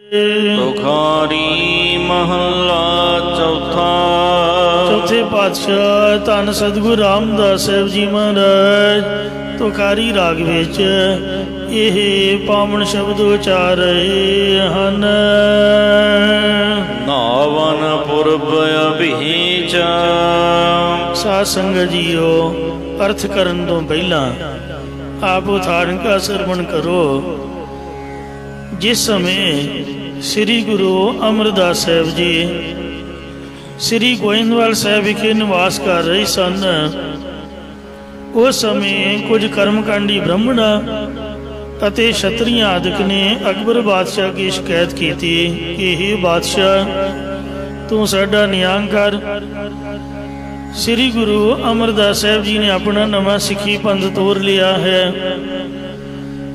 ਤੁਖਾਰੀ ਮਹੱਲਾ ਚੌਥਾ। चौथे पातशाह धन सतगुरु रामदास साहब जी महाराज तुखारी राग विच ਇਹ ਪਾਵਨ ਸ਼ਬਦ ਉਚਾਰ ਰਹੇ ਹਨ। ਨਾਵਨ ਪੁਰਬ ਅਭੀਚ। ਸਾਧ ਸੰਗਤ ਜੀਓ, ਅਰਥ ਕਰਨ ਤੋਂ ਪਹਿਲਾਂ ਆਪ ਉਥਾਰਨ ਕਾ ਸਰਵਣ ਕਰੋ। ਜਿਸ ਸਮੇਂ ਸ੍ਰੀ ਗੁਰੂ ਅਮਰਦਾਸ ਸਾਹਿਬ ਜੀ ਸ੍ਰੀ ਗੋਇੰਦਵਾਲ ਸਾਹਿਬ ਵਿਖੇ ਨਿਵਾਸ ਕਰ ਰਹੇ ਸਨ, ਉਸ ਸਮੇਂ ਕੁਝ ਕਰਮਕਾਂਡੀ ਬ੍ਰਾਹਮਣਾਂ ਅਤੇ ਛਤਰੀਆਂ ਆਦਿਕ ਨੇ ਅਕਬਰ ਬਾਦਸ਼ਾਹ ਕੀ ਸ਼ਿਕਾਇਤ ਕੀਤੀ ਕਿ ਇਹ ਬਾਦਸ਼ਾਹ, ਤੂੰ ਸਾਡਾ ਨਿਆਂ ਕਰ। ਸ੍ਰੀ ਗੁਰੂ ਅਮਰਦਾਸ ਸਾਹਿਬ ਜੀ ਨੇ ਆਪਣਾ ਨਵਾਂ ਸਿੱਖੀ ਪੰਥ ਤੋਰ ਲਿਆ ਹੈ,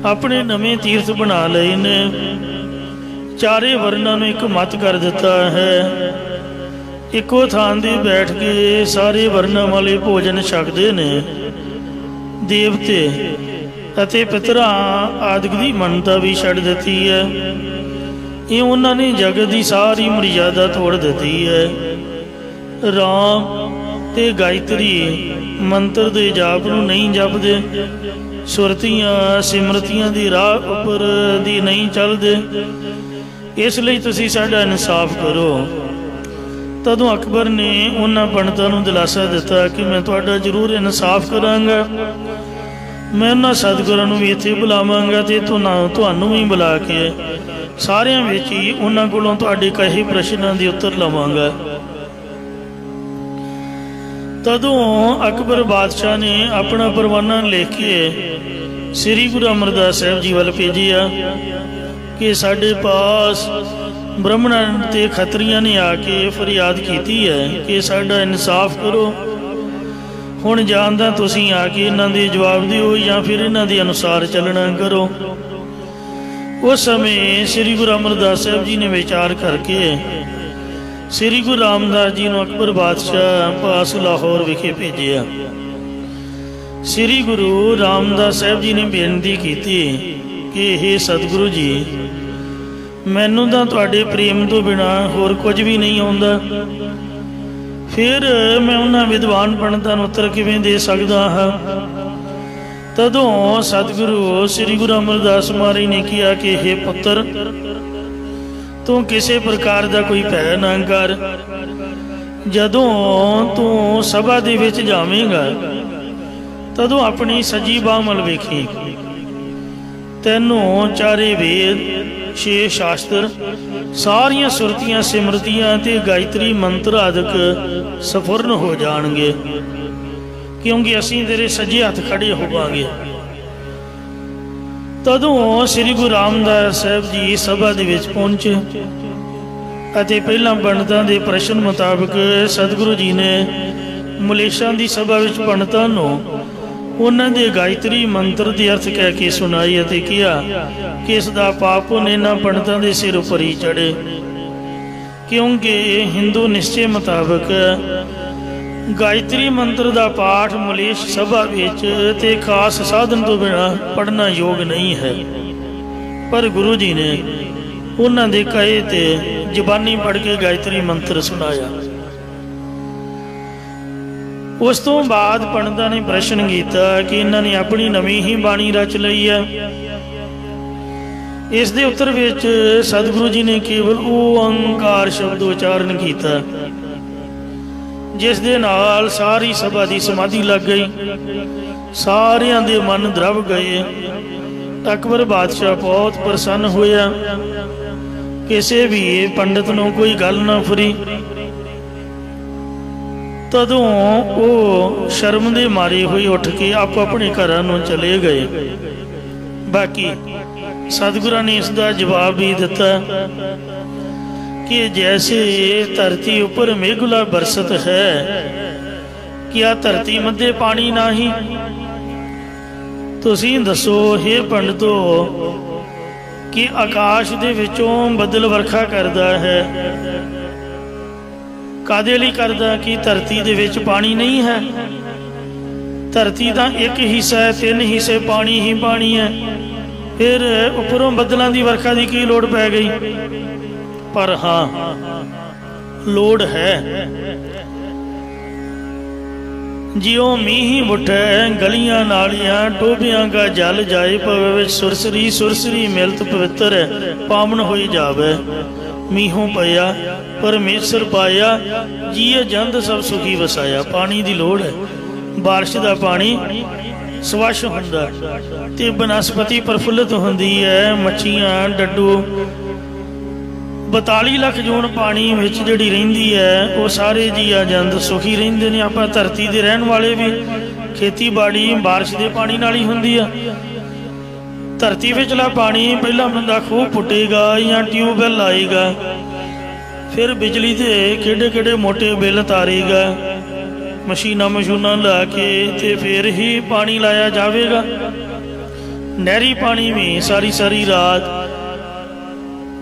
ਆਪਣੇ ਨਵੇਂ ਤੀਰਥ ਬਣਾ ਲਏ ਨੇ, ਚਾਰੇ ਵਰਨਾਂ ਨੂੰ ਇੱਕ ਮਤ ਕਰ ਦਿੱਤਾ ਹੈ। ਇੱਕੋ ਥਾਂ 'ਤੇ ਬੈਠ ਕੇ ਸਾਰੇ ਵਰਨਾਂ ਵਾਲੇ ਭੋਜਨ ਛਕਦੇ ਨੇ। ਦੇਵਤੇ ਅਤੇ ਪਿਤਰਾਂ ਆਦਿਕ ਦੀ ਮੰਨਤਾ ਵੀ ਛੱਡ ਦਿੱਤੀ ਹੈ। ਇਹ ਉਹਨਾਂ ਨੇ ਜਗਤ ਦੀ ਸਾਰੀ ਮਰਿਆਦਾ ਤੋੜ ਦਿੱਤੀ ਹੈ। ਰਾਮ ਤੇ ਗਾਇਤਰੀ ਮੰਤਰ ਦੇ ਜਾਪ ਨੂੰ ਨਹੀਂ ਜਪਦੇ, ਸੁਰਤੀਆਂ ਸਿਮਰਤੀਆਂ ਦੀ ਰਾਹ ਉੱਪਰ ਦੀ ਨਹੀਂ ਚੱਲਦੇ। ਇਸ ਲਈ ਤੁਸੀਂ ਸਾਡਾ ਇਨਸਾਫ ਕਰੋ। ਤਦੋਂ ਅਕਬਰ ਨੇ ਉਹਨਾਂ ਪੰਡਤਾਂ ਨੂੰ ਦਿਲਾਸਾ ਦਿੱਤਾ ਕਿ ਮੈਂ ਤੁਹਾਡਾ ਜ਼ਰੂਰ ਇਨਸਾਫ ਕਰਾਂਗਾ। ਮੈਂ ਉਹਨਾਂ ਸਤਿਗੁਰਾਂ ਨੂੰ ਵੀ ਇੱਥੇ ਬੁਲਾਵਾਂਗਾ ਅਤੇ ਤੁਹਾਨੂੰ ਵੀ ਬੁਲਾ ਕੇ ਸਾਰਿਆਂ ਵਿੱਚ ਹੀ ਉਹਨਾਂ ਕੋਲੋਂ ਤੁਹਾਡੇ ਕਹੇ ਪ੍ਰਸ਼ਨਾਂ ਦੇ ਉੱਤਰ ਲਵਾਂਗਾ। ਤਦੋਂ ਅਕਬਰ ਬਾਦਸ਼ਾਹ ਨੇ ਆਪਣਾ ਪਰਵਾਨਾ ਲਿਖ ਕੇ ਸ੍ਰੀ ਗੁਰੂ ਅਮਰਦਾਸ ਸਾਹਿਬ ਜੀ ਵੱਲ ਭੇਜਿਆ ਕਿ ਸਾਡੇ ਪਾਸ ਬ੍ਰਾਹਮਣਾਂ ਤੇ ਖੱਤਰੀਆਂ ਨੇ ਆ ਕੇ ਫਰਿਆਦ ਕੀਤੀ ਹੈ ਕਿ ਸਾਡਾ ਇਨਸਾਫ ਕਰੋ। ਹੁਣ ਜਾਣਦਾ ਤੁਸੀਂ ਆ ਕੇ ਇਹਨਾਂ ਦੇ ਜਵਾਬ ਦਿਓ ਜਾਂ ਫਿਰ ਇਹਨਾਂ ਦੇ ਅਨੁਸਾਰ ਚੱਲਣਾ ਕਰੋ। ਉਸ ਸਮੇਂ ਸ੍ਰੀ ਗੁਰੂ ਅਮਰਦਾਸ ਸਾਹਿਬ ਜੀ ਨੇ ਵਿਚਾਰ ਕਰਕੇ ਸ੍ਰੀ ਗੁਰੂ ਰਾਮਦਾਸ ਜੀ ਨੂੰ ਅਕਬਰ ਬਾਦਸ਼ਾਹ ਪਾਸ ਲਾਹੌਰ ਵਿਖੇ ਭੇਜਿਆ। ਸ੍ਰੀ ਗੁਰੂ ਰਾਮਦਾਸ ਸਾਹਿਬ ਜੀ ਨੇ ਬੇਨਤੀ ਕੀਤੀ ਕਿ ਇਹ ਸਤਿਗੁਰੂ ਜੀ, ਮੈਨੂੰ ਤਾਂ ਤੁਹਾਡੇ ਪ੍ਰੇਮ ਤੋਂ ਬਿਨਾਂ ਹੋਰ ਕੁਝ ਵੀ ਨਹੀਂ ਆਉਂਦਾ, ਫਿਰ ਮੈਂ ਉਹਨਾਂ ਵਿਦਵਾਨ ਪੰਡਤਾਂ ਨੂੰ ਉੱਤਰ ਕਿਵੇਂ ਦੇ ਸਕਦਾ ਹਾਂ। ਤਦੋਂ ਸਤਿਗੁਰੂ ਸ੍ਰੀ ਗੁਰੂ ਅਮਰਦਾਸ ਮਹਾਰਾਜ ਨੇ ਕਿਹਾ ਕਿ ਹੇ ਪੁੱਤਰ, ਤੂੰ ਕਿਸੇ ਪ੍ਰਕਾਰ ਦਾ ਕੋਈ ਭੈ ਨਾ ਕਰ। ਜਦੋਂ ਤੂੰ ਸਭਾ ਦੇ ਵਿੱਚ ਜਾਵੇਂਗਾ ਤਦੋਂ ਆਪਣੀ ਸੱਜੀ ਬਾਂਹ ਵੱਲ ਵੇਖੀ। ਤੈਨੂੰ ਚਾਰੇ ਵੇਦ, 6 ਸ਼ਾਸਤਰ, ਸਾਰੀਆਂ ਸੁਰਤੀਆਂ ਸਿਮਰਤੀਆਂ ਤੇ ਗਾਇਤਰੀ ਮੰਤਰ ਆਦਿਕ ਸਫੁਰਨ ਹੋ ਜਾਣਗੇ, ਕਿਉਂਕਿ ਅਸੀਂ ਤੇਰੇ ਸੱਜੇ ਹੱਥ ਖੜੇ ਹੋਵਾਂਗੇ। ਤਦੋਂ ਸ੍ਰੀ ਗੁਰੂ ਰਾਮਦਾਸ ਸਾਹਿਬ ਜੀ ਸਭਾ ਦੇ ਵਿੱਚ ਪਹੁੰਚੇ ਅਤੇ ਪਹਿਲਾਂ ਪੰਡਤਾਂ ਦੇ ਪ੍ਰਸ਼ਨ ਮੁਤਾਬਕ ਸਤਿਗੁਰੂ ਜੀ ਨੇ ਮਲੇਸ਼ਾਂ ਦੀ ਸਭਾ ਵਿੱਚ ਪੰਡਤਾਂ ਨੂੰ ਉਹਨਾਂ ਦੇ ਗਾਇਤਰੀ ਮੰਤਰ ਦੇ ਅਰਥ ਕਹਿ ਕੇ ਸੁਣਾਈ ਅਤੇ ਕਿਹਾ ਕਿ ਇਸ ਦਾ ਪਾਪ ਇਹਨਾਂ ਪੰਡਤਾਂ ਦੇ ਸਿਰ ਉੱਪਰ ਹੀ ਚੜ੍ਹੇ, ਕਿਉਂਕਿ ਹਿੰਦੂ ਨਿਸ਼ਚੇ ਮੁਤਾਬਕ ਗਾਇਤਰੀ ਮੰਤਰ ਦਾ ਪਾਠ ਮਲੇਸ਼ ਸਭਾ ਵਿੱਚ ਤੇ ਖਾਸ ਸਾਧਨ ਤੋਂ ਬਿਨਾਂ ਪੜ੍ਹਨਾ ਯੋਗ ਨਹੀਂ ਹੈ। ਪਰ ਗੁਰੂ ਜੀ ਨੇ ਉਹਨਾਂ ਦੇ ਕਹੇ ਤੇ ਜ਼ਬਾਨੀ ਪੜ੍ਹ ਕੇ ਗਾਇਤਰੀ ਮੰਤਰ ਸੁਣਾਇਆ। ਉਸ ਤੋਂ ਬਾਅਦ ਪੰਡਤਾਂ ਨੇ ਪ੍ਰਸ਼ਨ ਕੀਤਾ ਕਿ ਇਹਨਾਂ ਨੇ ਆਪਣੀ ਨਵੀਂ ਹੀ ਬਾਣੀ ਰਚ ਲਈ ਹੈ। ਇਸ ਦੇ ਉੱਤਰ ਵਿੱਚ ਸਤਿਗੁਰੂ ਜੀ ਨੇ ਕੇਵਲ ਓਅੰਕਾਰ ਸ਼ਬਦ ਉਚਾਰਨ ਕੀਤਾ, ਜਿਸ ਦੇ ਨਾਲ ਸਾਰੀ ਸਭਾ ਦੀ ਸਮਾਧੀ ਲੱਗ ਗਈ, ਸਾਰਿਆਂ ਦੇ ਮਨ ਦਰਵ ਗਏ। ਅਕਬਰ ਬਾਦਸ਼ਾਹ ਬਹੁਤ ਪ੍ਰਸੰਨ ਹੋਇਆ, ਕਿਸੇ ਵੀ ਪੰਡਤ ਨੂੰ ਕੋਈ ਗੱਲ ਨਾ ਫੁਰੀ। ਤਦੋਂ ਉਹ ਸ਼ਰਮ ਦੇ ਮਾਰੇ ਹੋਏ ਉੱਠ ਕੇ ਆਪੋ ਆਪਣੇ ਘਰਾਂ ਨੂੰ ਚਲੇ ਗਏ। ਬਾਕੀ ਸਤਿਗੁਰਾਂ ਨੇ ਇਸ ਦਾ ਜਵਾਬ ਵੀ ਦਿੱਤਾ ਕਿ ਜੈਸੇ ਧਰਤੀ ਉੱਪਰ ਮੇਘੁਲਾ ਬਰਸਤ ਹੈ, ਕਿਆ ਧਰਤੀ ਮੱਧੇ ਪਾਣੀ ਨਹੀਂ? ਤੁਸੀਂ ਦੱਸੋ ਹੇ ਪੰਡਤੋ ਕਿ ਆਕਾਸ਼ ਦੇ ਵਿੱਚੋਂ ਬੱਦਲ ਵਰਖਾ ਕਰਦਾ ਹੈ, ਕਾਹਦੇ ਲਈ ਕਰਦਾ? ਕਿ ਧਰਤੀ ਦੇ ਵਿੱਚ ਪਾਣੀ ਨਹੀਂ ਹੈ? ਧਰਤੀ ਦਾ ਇੱਕ ਹਿੱਸਾ ਹੈ, 3 ਹਿੱਸੇ ਪਾਣੀ ਹੀ ਪਾਣੀ ਹੈ। फिर उपरों बदलों की वर्खा की की लोड़ पै गई। पर हाँ लोड़ है, जियो मीह उठे गलियां नालियां टोबियां का जल जाए पवे सुरसरी सुरसरी मिलत पवित्र पावन होई जावे। मीहों पया परमेश्वर पाया जिए जंद सब सुखी वसाया। पानी की लोड़ है, बारिश का पानी स्वच्छ हुंदा ते बनस्पति प्रफुल्लित हुंदी है। मच्छियां डड्डू 42 ਲੱਖ ਜੂਨ पानी विच जिहड़ी रहिंदी है वो सारे जीआ जंत सुखी रहिंदे ने। आपां धरती दे रहण वाले भी खेतीबाड़ी बारिश के पानी नाल ही हुंदी आ। धरती विचला पानी पहला बंदा खूह पुटेगा या ट्यूबवैल लाएगा, फिर बिजली के किहड़े किहड़े मोटे बिल तारेगा, मशीनां मशूनां ला के ते फिर ही पानी लाया जाएगा। नहरी पानी भी सारी सारी रात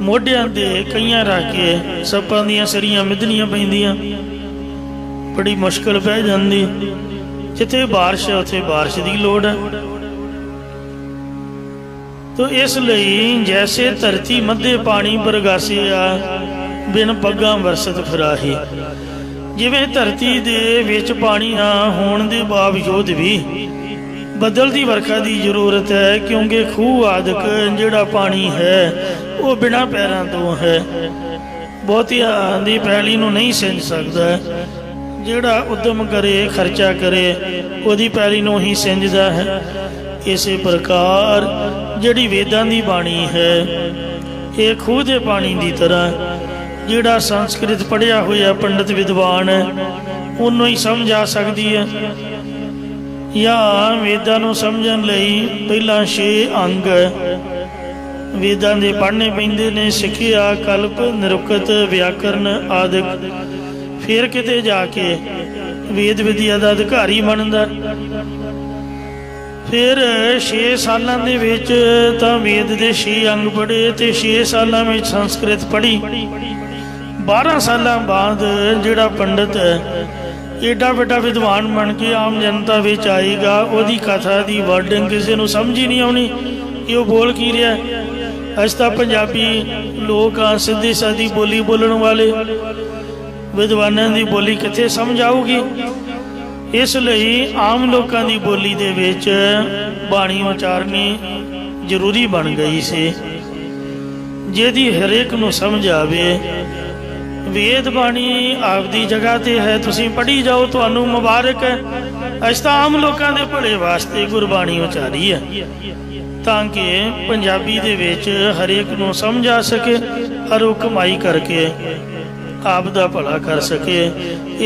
मोढियां ते कईयां रख के सप्पां दियां सरियां मिधनियां पैंदियां, बड़ी मुश्किल पै जांदी। जिथे बारिश है उत्थे बारिश की लोड़ है। तो इसलिए जैसे धरती मध्य पानी बरगासिया बिन पग्गां बरसत फिराही, जिवें धरती दे विच पानी ना होण दे बावजूद भी बदलती वर्खा की जरूरत है, क्योंकि खूह आदक जिहड़ा पानी है वो बिना पैरों तो है। बहुतिया दी पैली नूं नहीं सिंच सकता, जिहड़ा उद्यम करे खर्चा करे उहदी पैली नूं ही सिंचदा है। इस प्रकार जिहड़ी वेदां दी बाणी है ये खूह दे पानी की तरह, जिहड़ा संस्कृत पढ़िया होया पंडित विद्वान है उन्होंने ही समझ आ सकती है। या वेदां नूं समझण लई पहला 6 अंग वेदां दे पढ़ने पैंदे ने, सिक्ख्या कल्प निरुक्त व्याकरण आदि। फिर किते जाके वेद विद्या का अधिकारी बनदा। फिर 6 सालां दे विच तां वेद दे 6 अंग पढ़े ते 6 सालां में संस्कृत पढ़ी। 12 सालां बाद जिहड़ा पंडित एडा वड्डा विद्वान बन के आम जनता विच आएगा, उहदी कथा की वर्डिंग किसी नूं समझ ही नहीं आउणी कि वो बोल की रहा। अस तां पंजाबी लोग आ, सीधी सादी बोली बोलण वाले, विद्वानां दी बोली कित्थे समझ आऊगी। इसलिए आम लोगों की बोली दे विच बाणी उचारनी जरूरी बन गई सी, जिहदी हरेक नूं समझ आवे। वेद बाणी आपदी जगह ते है, तुसीं पढ़ी जाओ, तुहानूं मुबारक है। अस तां आम लोगों के भले वास्ते गुरबाणी उचारी है ताकि पंजाबी दे विच हरेक नूं समझ आ सके और वो कमाई करके आप दा भला कर सके।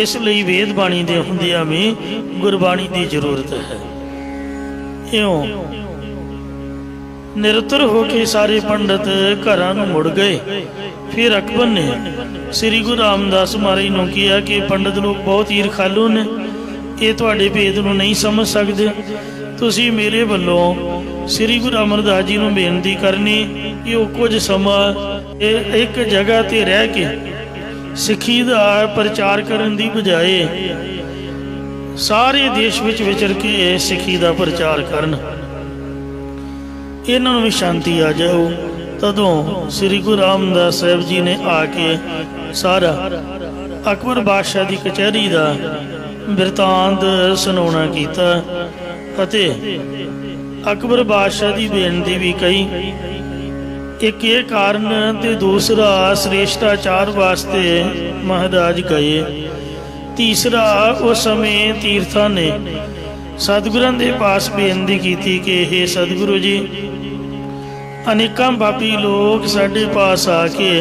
इसलिए वेद बाणी दे हुंदियां भी गुरबाणी की जरूरत है। इउं निरतर होके सारे पंडित घरां नूं मुड़ गए। फिर अकबर ने श्री गुरु रामदास महाराज नूं कहा कि पंडित लोग बहुत ईरखालू ने, ये तुहाडे भेद नूं नहीं समझ सकते। तुसीं मेरे वल्लों श्री गुरु अमरदास जी नूं बेनती करनी कि वो कुछ समा एक जगह ते रह के सिੱਖੀ ਦਾ प्रचार करन दी बजाए सारे देश विच विचर के सिੱਖੀ ਦਾ प्रचार करन, इन्हां नूं भी शांति आ जाओ। तदों श्री गुरु रामदास साहब जी ने आके सारा अकबर बादशाह की कचहरी का बिरतांत सुनाउणा कीता अते अकबर बादशाह की बेनती भी कही। एक ये कारण ते दूसरा श्रेष्ठाचार वास्ते महाराज गए। तीसरा उस समय तीर्थां ने सतगुरां दे पास बेनती की कि हे सतगुरु जी, अनेकां पापी लोग साडे पास आके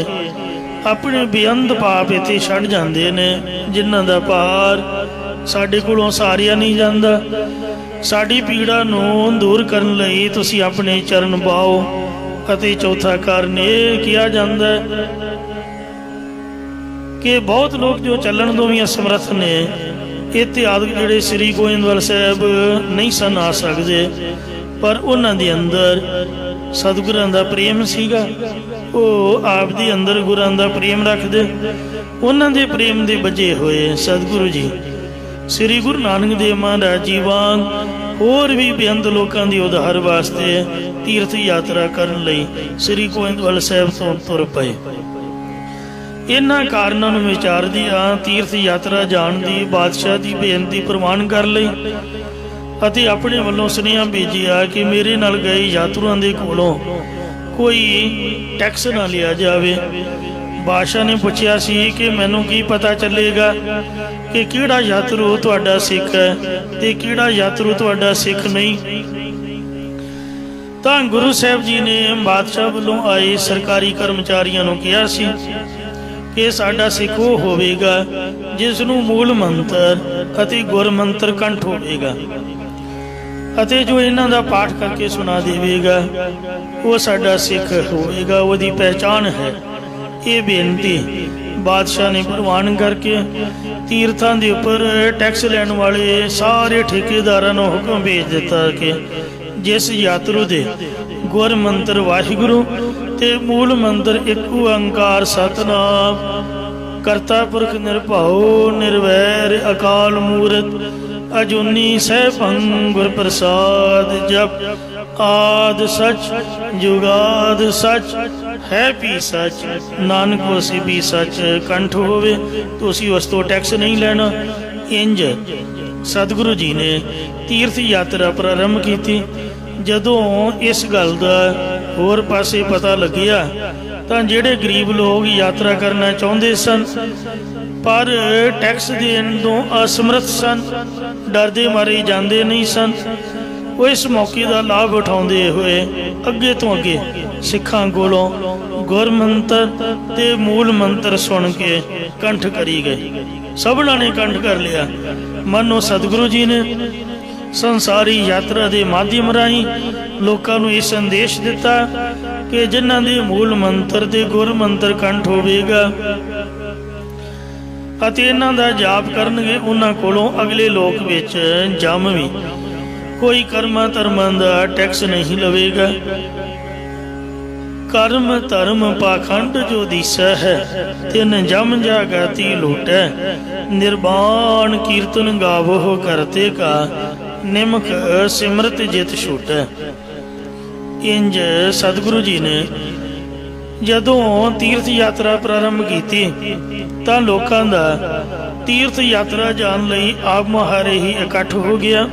अपने बेअंत पाप इत्थे छड्ड जांदे ने, जिन्हां दा भार साडे कोलों सारिया नहीं जांदा। साडी पीड़ा नूं दूर करन लई तुसीं अपने चरण पाओ। अते चौथा कारण यह किया जाता है कि बहुत लोग जो चलन तो भी असमर्थ ने, इतिहादक जोड़े श्री गोविंदवाल साहब नहीं सन आ सकते, पर उन्होंने दे अंदर सतगुरां दा प्रेम सीगा। वो आप दे अंदर गुरां दा प्रेम रखते। उन्होंने दे प्रेम दे बजे हुए सतगुरु जी श्री गुरु नानक देव महाराज जी वांग ਹੋਰ ਵੀ ਬੇਅੰਤ ਲੋਕਾਂ ਦੀ ਉਧਾਰ ਵਾਸਤੇ ਤੀਰਥ ਯਾਤਰਾ ਕਰਨ ਲਈ ਸ੍ਰੀ ਗੋਇੰਦਵਾਲ ਸਾਹਿਬ ਤੋਂ ਤੁਰ ਪਏ। ਇਹਨਾਂ ਕਾਰਨਾਂ ਨੂੰ ਵਿਚਾਰਦਿਆਂ ਤੀਰਥ ਯਾਤਰਾ ਜਾਣ ਦੀ ਬਾਦਸ਼ਾਹ ਦੀ ਬੇਨਤੀ ਪ੍ਰਵਾਨ ਕਰ ਲਈ ਅਤੇ ਆਪਣੇ ਵੱਲੋਂ ਸੁਨੇਹਾ ਭੇਜਿਆ ਕਿ ਮੇਰੇ ਨਾਲ ਗਏ ਯਾਤਰੂਆਂ ਦੇ ਕੋਲੋਂ ਕੋਈ ਟੈਕਸ ਨਾ ਲਿਆ ਜਾਵੇ। ਬਾਦਸ਼ਾਹ ਨੇ ਪੁੱਛਿਆ ਸੀ ਕਿ ਮੈਨੂੰ ਕੀ ਪਤਾ ਚੱਲੇਗਾ ਕਿ ਕਿਹੜਾ ਯਾਤਰੂ ਤੁਹਾਡਾ ਸਿੱਖ ਹੈ ਤੇ ਕਿਹੜਾ ਯਾਤਰੂ ਤੁਹਾਡਾ ਸਿੱਖ ਨਹੀਂ। ਤਾਂ ਗੁਰੂ ਸਾਹਿਬ ਜੀ ਨੇ ਬਾਦਸ਼ਾਹ ਵੱਲੋਂ ਆਏ ਸਰਕਾਰੀ ਕਰਮਚਾਰੀਆਂ ਨੂੰ ਕਿਹਾ ਸੀ ਕਿ ਸਾਡਾ ਸਿੱਖ ਉਹ ਹੋਵੇਗਾ ਜਿਸ ਨੂੰ ਮੂਲ ਮੰਤਰ ਅਤੇ ਗੁਰ ਮੰਤਰ ਕੰਠ ਹੋਵੇਗਾ ਅਤੇ ਜੋ ਇਹਨਾਂ ਦਾ ਪਾਠ ਕਰਕੇ ਸੁਣਾ ਦੇਵੇਗਾ ਉਹ ਸਾਡਾ ਸਿੱਖ ਹੋਵੇਗਾ, ਉਹਦੀ ਪਹਿਚਾਣ ਹੈ। ਇਹ ਬੇਨਤੀ ਬਾਦਸ਼ਾਹ ਨੇ ਪ੍ਰਵਾਨ ਕਰਕੇ ਤੀਰਥਾਂ ਦੇ ਉੱਪਰ ਟੈਕਸ ਲੈਣ ਵਾਲੇ ਸਾਰੇ ਠੇਕੇਦਾਰਾਂ ਨੂੰ ਹੁਕਮ ਭੇਜ ਦਿੱਤਾ ਕਿ ਜਿਸ ਯਾਤਰੂ ਦੇ ਗੁਰ ਮੰਤਰ ਵਾਹਿਗੁਰੂ ਤੇ ਮੂਲ ਮੰਤਰ ਇੱਕ ਓੰਕਾਰ ਸਤਿਨਾਮ ਕਰਤਾ ਪੁਰਖ ਨਿਰਭਉ ਨਿਰਵੈਰ ਅਕਾਲ ਮੂਰਤ ਅਜੂਨੀ ਸੈਭੰ ਗੁਰ ਪ੍ਰਸਾਦ ਜਪ ਆਦ ਸਚ ਜੁਗਾਦ ਸਚ ਹੈ ਵੀ ਸਚ ਨਾਨਕ ਹੋਸੀ ਵੀ ਸਚ ਕੰਠ ਹੋਵੇ ਤੁਸੀਂ ਉਸ ਤੋਂ ਟੈਕਸ ਨਹੀਂ ਲੈਣਾ। ਇੰਜ ਸਤਿਗੁਰੂ ਜੀ ਨੇ ਤੀਰਥ ਯਾਤਰਾ ਪ੍ਰਾਰੰਭ ਕੀਤੀ। ਜਦੋਂ ਇਸ ਗੱਲ ਦਾ ਹੋਰ ਪਾਸੇ ਪਤਾ ਲੱਗਿਆ ਤਾਂ ਜਿਹੜੇ ਗਰੀਬ ਲੋਕ ਯਾਤਰਾ ਕਰਨਾ ਚਾਹੁੰਦੇ ਸਨ ਪਰ ਟੈਕਸ ਦੇਣ ਤੋਂ ਅਸਮਰਥ ਸਨ, ਡਰਦੇ ਮਾਰੇ ਜਾਂਦੇ ਨਹੀਂ ਸਨ, ਉਹ ਇਸ ਮੌਕੇ ਦਾ ਲਾਭ ਉਠਾਉਂਦੇ ਹੋਏ ਅੱਗੇ ਤੋਂ ਅੱਗੇ ਸਿੱਖਾਂ ਕੋਲੋਂ ਗੁਰ ਮੰਤਰ ਤੇ ਮੂਲ ਮੰਤਰ ਸੁਣ ਕੇ ਕੰਠ ਕਰੀ ਗਏ। ਸਭਨਾਂ ਨੇ ਕੰਠ ਕਰ ਲਿਆ। ਮਾਨੋ ਸਤਿਗੁਰੂ ਜੀ ਨੇ ਸੰਸਾਰੀ ਯਾਤਰਾ ਦੇ ਮਾਧਿਅਮ ਰਾਹੀਂ ਲੋਕਾਂ ਨੂੰ ਇਹ ਸੰਦੇਸ਼ ਦਿੱਤਾ ਕਿ ਜਿਨ੍ਹਾਂ ਦੇ ਮੂਲ ਮੰਤਰ ਤੇ ਗੁਰ ਮੰਤਰ ਕੰਠ ਹੋਵੇਗਾ ਅਤੇ ਇਹਨਾਂ ਦਾ ਜਾਪ ਕਰਨਗੇ ਉਹਨਾਂ ਕੋਲੋਂ ਅਗਲੇ ਲੋਕ ਵਿੱਚ ਜੰਮ ਵੀ ਕੋਈ ਕਰਮਾਂ ਧਰਮਾਂ ਦਾ ਟੈਕਸ ਨਹੀਂ ਲਵੇਗਾ। ਕਰਮ ਧਰਮ ਪਾਖੰਡ ਜੋ ਦੀਸਾ ਹੈ ਤਿਨ ਜਮ ਜਾਗਤੀ ਲੂਟੈ ਨਿਰਵਾਣ ਕੀਰਤਨ ਗਾਵੋ ਕਰਤੇ ਕਾ ਨਿਮਕ ਸਿਮਰਤ ਜਿਤ ਛੂਟੈ। ਇੰਜ ਸਤਿਗੁਰੂ ਜੀ ਨੇ ਜਦੋਂ ਤੀਰਥ ਯਾਤਰਾ ਪ੍ਰਾਰੰਭ ਕੀਤੀ ਤਾਂ ਲੋਕਾਂ ਦਾ ਤੀਰਥ ਯਾਤਰਾ ਜਾਣ ਲਈ ਆਪ ਮੁਹਾਰੇ ਹੀ ਇਕੱਠ ਹੋ ਗਿਆ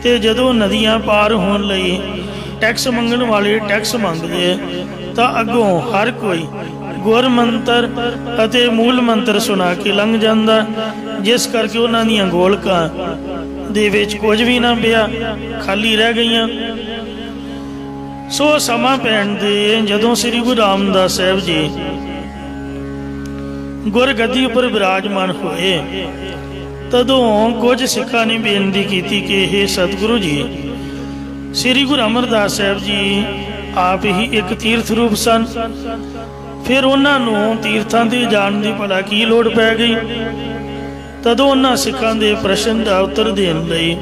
ਤੇ ਜਦੋਂ ਨਦੀਆਂ ਪਾਰ ਹੋਣ ਲਈ ਟੈਕਸ ਮੰਗਣ ਵਾਲੇ ਟੈਕਸ ਮੰਗਦੇ ਤਾਂ ਅੱਗੋਂ ਹਰ ਕੋਈ ਗੁਰ ਮੰਤਰ ਅਤੇ ਮੂਲ ਮੰਤਰ ਸੁਣਾ ਕੇ ਲੰਘ ਜਾਂਦਾ, ਜਿਸ ਕਰਕੇ ਉਹਨਾਂ ਦੀਆਂ ਗੋਲਕਾਂ ਦੇ ਵਿੱਚ ਕੁਝ ਵੀ ਨਾ ਪਿਆ, ਖਾਲੀ ਰਹਿ ਗਈਆਂ। ਸੋ ਸਮਾਂ ਪੈਣ ਦੇ ਜਦੋਂ ਸ੍ਰੀ ਗੁਰੂ ਰਾਮਦਾਸ ਸਾਹਿਬ ਜੀ ਗੁਰਗੱਦੀ ਉੱਪਰ ਵਿਰਾਜਮਾਨ ਹੋਏ ਤਦੋਂ ਕੁਝ ਸਿੱਖਾਂ ਨੇ ਬੇਨਤੀ ਕੀਤੀ ਕਿ ਇਹ ਸਤਿਗੁਰੂ ਜੀ ਸ੍ਰੀ ਗੁਰੂ ਅਮਰਦਾਸ ਸਾਹਿਬ ਜੀ ਆਪ ਹੀ ਇੱਕ ਤੀਰਥ ਰੂਪ ਸਨ, ਫਿਰ ਉਹਨਾਂ ਨੂੰ ਤੀਰਥਾਂ ਤੇ ਜਾਣ ਦੀ ਭਲਾ ਕੀ ਲੋੜ ਪੈ ਗਈ। ਤਦੋਂ ਉਹਨਾਂ ਸਿੱਖਾਂ ਦੇ ਪ੍ਰਸ਼ਨ ਦਾ ਉੱਤਰ ਦੇਣ ਲਈ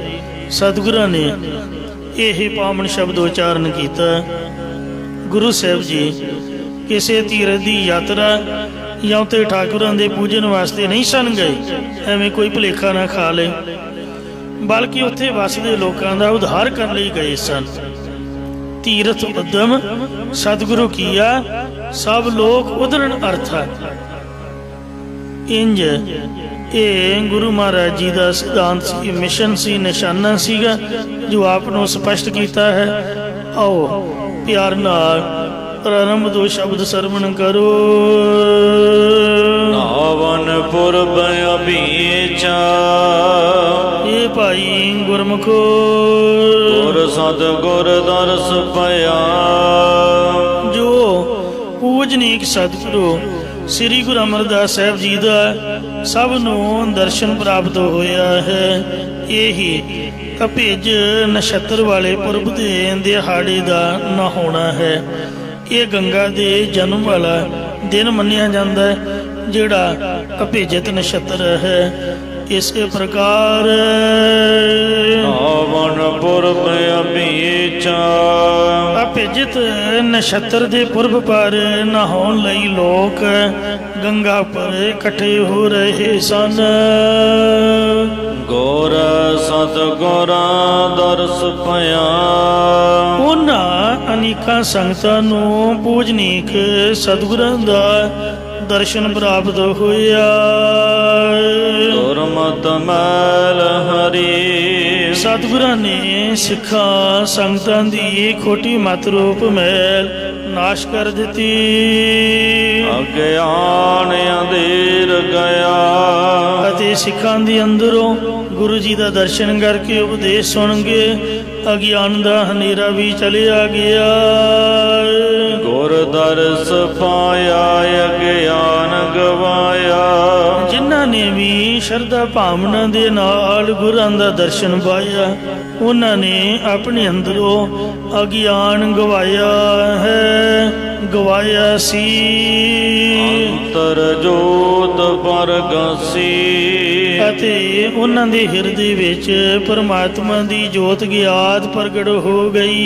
ਸਤਿਗੁਰਾਂ ਨੇ ਇਹ ਪਾਵਨ ਸ਼ਬਦ ਉਚਾਰਨ ਕੀਤਾ। ਗੁਰੂ ਸਾਹਿਬ ਜੀ ਕਿਸੇ ਤੀਰਥ ਦੀ ਯਾਤਰਾ ਜਾਂ ਉੱਥੇ ਠਾਕੁਰਾਂ ਦੇ ਪੂਜਨ ਵਾਸਤੇ ਨਹੀਂ ਸਨ ਗਏ, ਐਵੇਂ ਕੋਈ ਭੁਲੇਖਾ ਨਾ ਖਾ ਲੇ, ਬਲਕਿ ਉੱਥੇ ਵਸਦੇ ਲੋਕਾਂ ਦਾ ਉਧਾਰ ਕਰਨ ਲਈ ਗਏ ਸਨ। ਤੀਰਥ ਉਦਮ ਸਤਿਗੁਰੂ ਕੀਆ ਸਭ ਲੋਕ ਉਧਰਨ ਅਰਥਾ। ਇੰਜ ਇਹ ਗੁਰੂ ਮਹਾਰਾਜ ਜੀ ਦਾ ਸਿਧਾਂਤ ਸੀ, ਮਿਸ਼ਨ ਸੀ, ਨਿਸ਼ਾਨਾ ਸੀਗਾ ਜੋ ਆਪ ਨੂੰ ਸਪਸ਼ਟ ਕੀਤਾ ਹੈ। ਆਓ ਪਿਆਰ ਨਾਲ ਪ੍ਰਾਰੰਭ ਤੋਂ ਸ਼ਬਦ ਸਰਵਣ ਕਰੋ। ਨਾਵਨ ਪੁਰਬ ਅਭੀਚਾ ਇਹ ਭਾਈ ਗੁਰਮੁਖੋ ਗੁਰ ਸਤਿਗੁਰ ਦਰਸ ਪਿਆ। ਜੋ ਪੂਜਨੀਕ ਸਤਿਗੁਰੂ ਸ੍ਰੀ ਗੁਰੂ ਅਮਰਦਾਸ ਸਾਹਿਬ ਜੀ ਦਾ ਸਭ ਨੂੰ ਦਰਸ਼ਨ ਪ੍ਰਾਪਤ ਹੋਇਆ ਹੈ। ਇਹੀ ਅਭਿਜ ਨਛੱਤਰ ਵਾਲੇ ਪੁਰਬ ਦੇ ਦਿਹਾੜੇ ਦਾ ਨਹਾਉਣਾ ਹੈ। ਇਹ ਗੰਗਾ ਦੇ ਜਨਮ ਵਾਲਾ ਦਿਨ ਮੰਨਿਆ ਜਾਂਦਾ ਹੈ ਜਿਹੜਾ ਅਭਿਜਤ ਨਛੱਤਰ ਹੈ। इसे प्रकार पावनपुर अभीचा अभिजित नक्षत्र दे पूर्व पर नहाउण लई लोक गंगा पर इकट्ठे हो रहे सन। गुर सतगुरा दर्श पया उन्हां अनेकां संगतां नूं पूजनीक सतगुਰਾਂ ਦਾ दर्शन प्राप्त होया। दुर्मत मैल हरी सतगुਰਾਂ ने सिखां संगतां दी खोटी मत रूप मैल नाश कर दिती। अज्ञान अंधेर गया ਅਤੇ ਸਿੱਖਾਂ ਦੇ ਅੰਦਰੋਂ ਗੁਰੂ ਜੀ ਦਾ ਦਰਸ਼ਨ ਕਰਕੇ ਉਪਦੇਸ਼ ਸੁਣ ਕੇ ਅਗਿਆਨ ਦਾ ਹਨੇਰਾ ਵੀ ਚਲਿਆ ਗਿਆ। ਗੁਰ ਦਰਸ ਪਾਇਆ ਅਗਿਆਨ ਗਵਾਇਆ ਜਿਨ੍ਹਾਂ ਨੇ ਵੀ ਸ਼ਰਧਾ ਭਾਵਨਾ ਦੇ ਨਾਲ ਗੁਰਾਂ ਦਾ ਦਰਸ਼ਨ ਪਾਇਆ ਉਹਨਾਂ ਨੇ ਆਪਣੇ ਅੰਦਰੋਂ ਅਗਿਆਨ ਗਵਾਇਆ ਹੈ, ਗਵਾਇਆ ਸੀ। ਅੰਤਰ ਜੋਤ ਪਰਗਾਸੀ ਅਤੇ ਉਹਨਾਂ ਦੇ ਹਿਰਦੇ ਵਿੱਚ ਪਰਮਾਤਮਾ ਦੀ ਜੋਤ ਗਿਆਤ ਪ੍ਰਗਟ ਹੋ ਗਈ।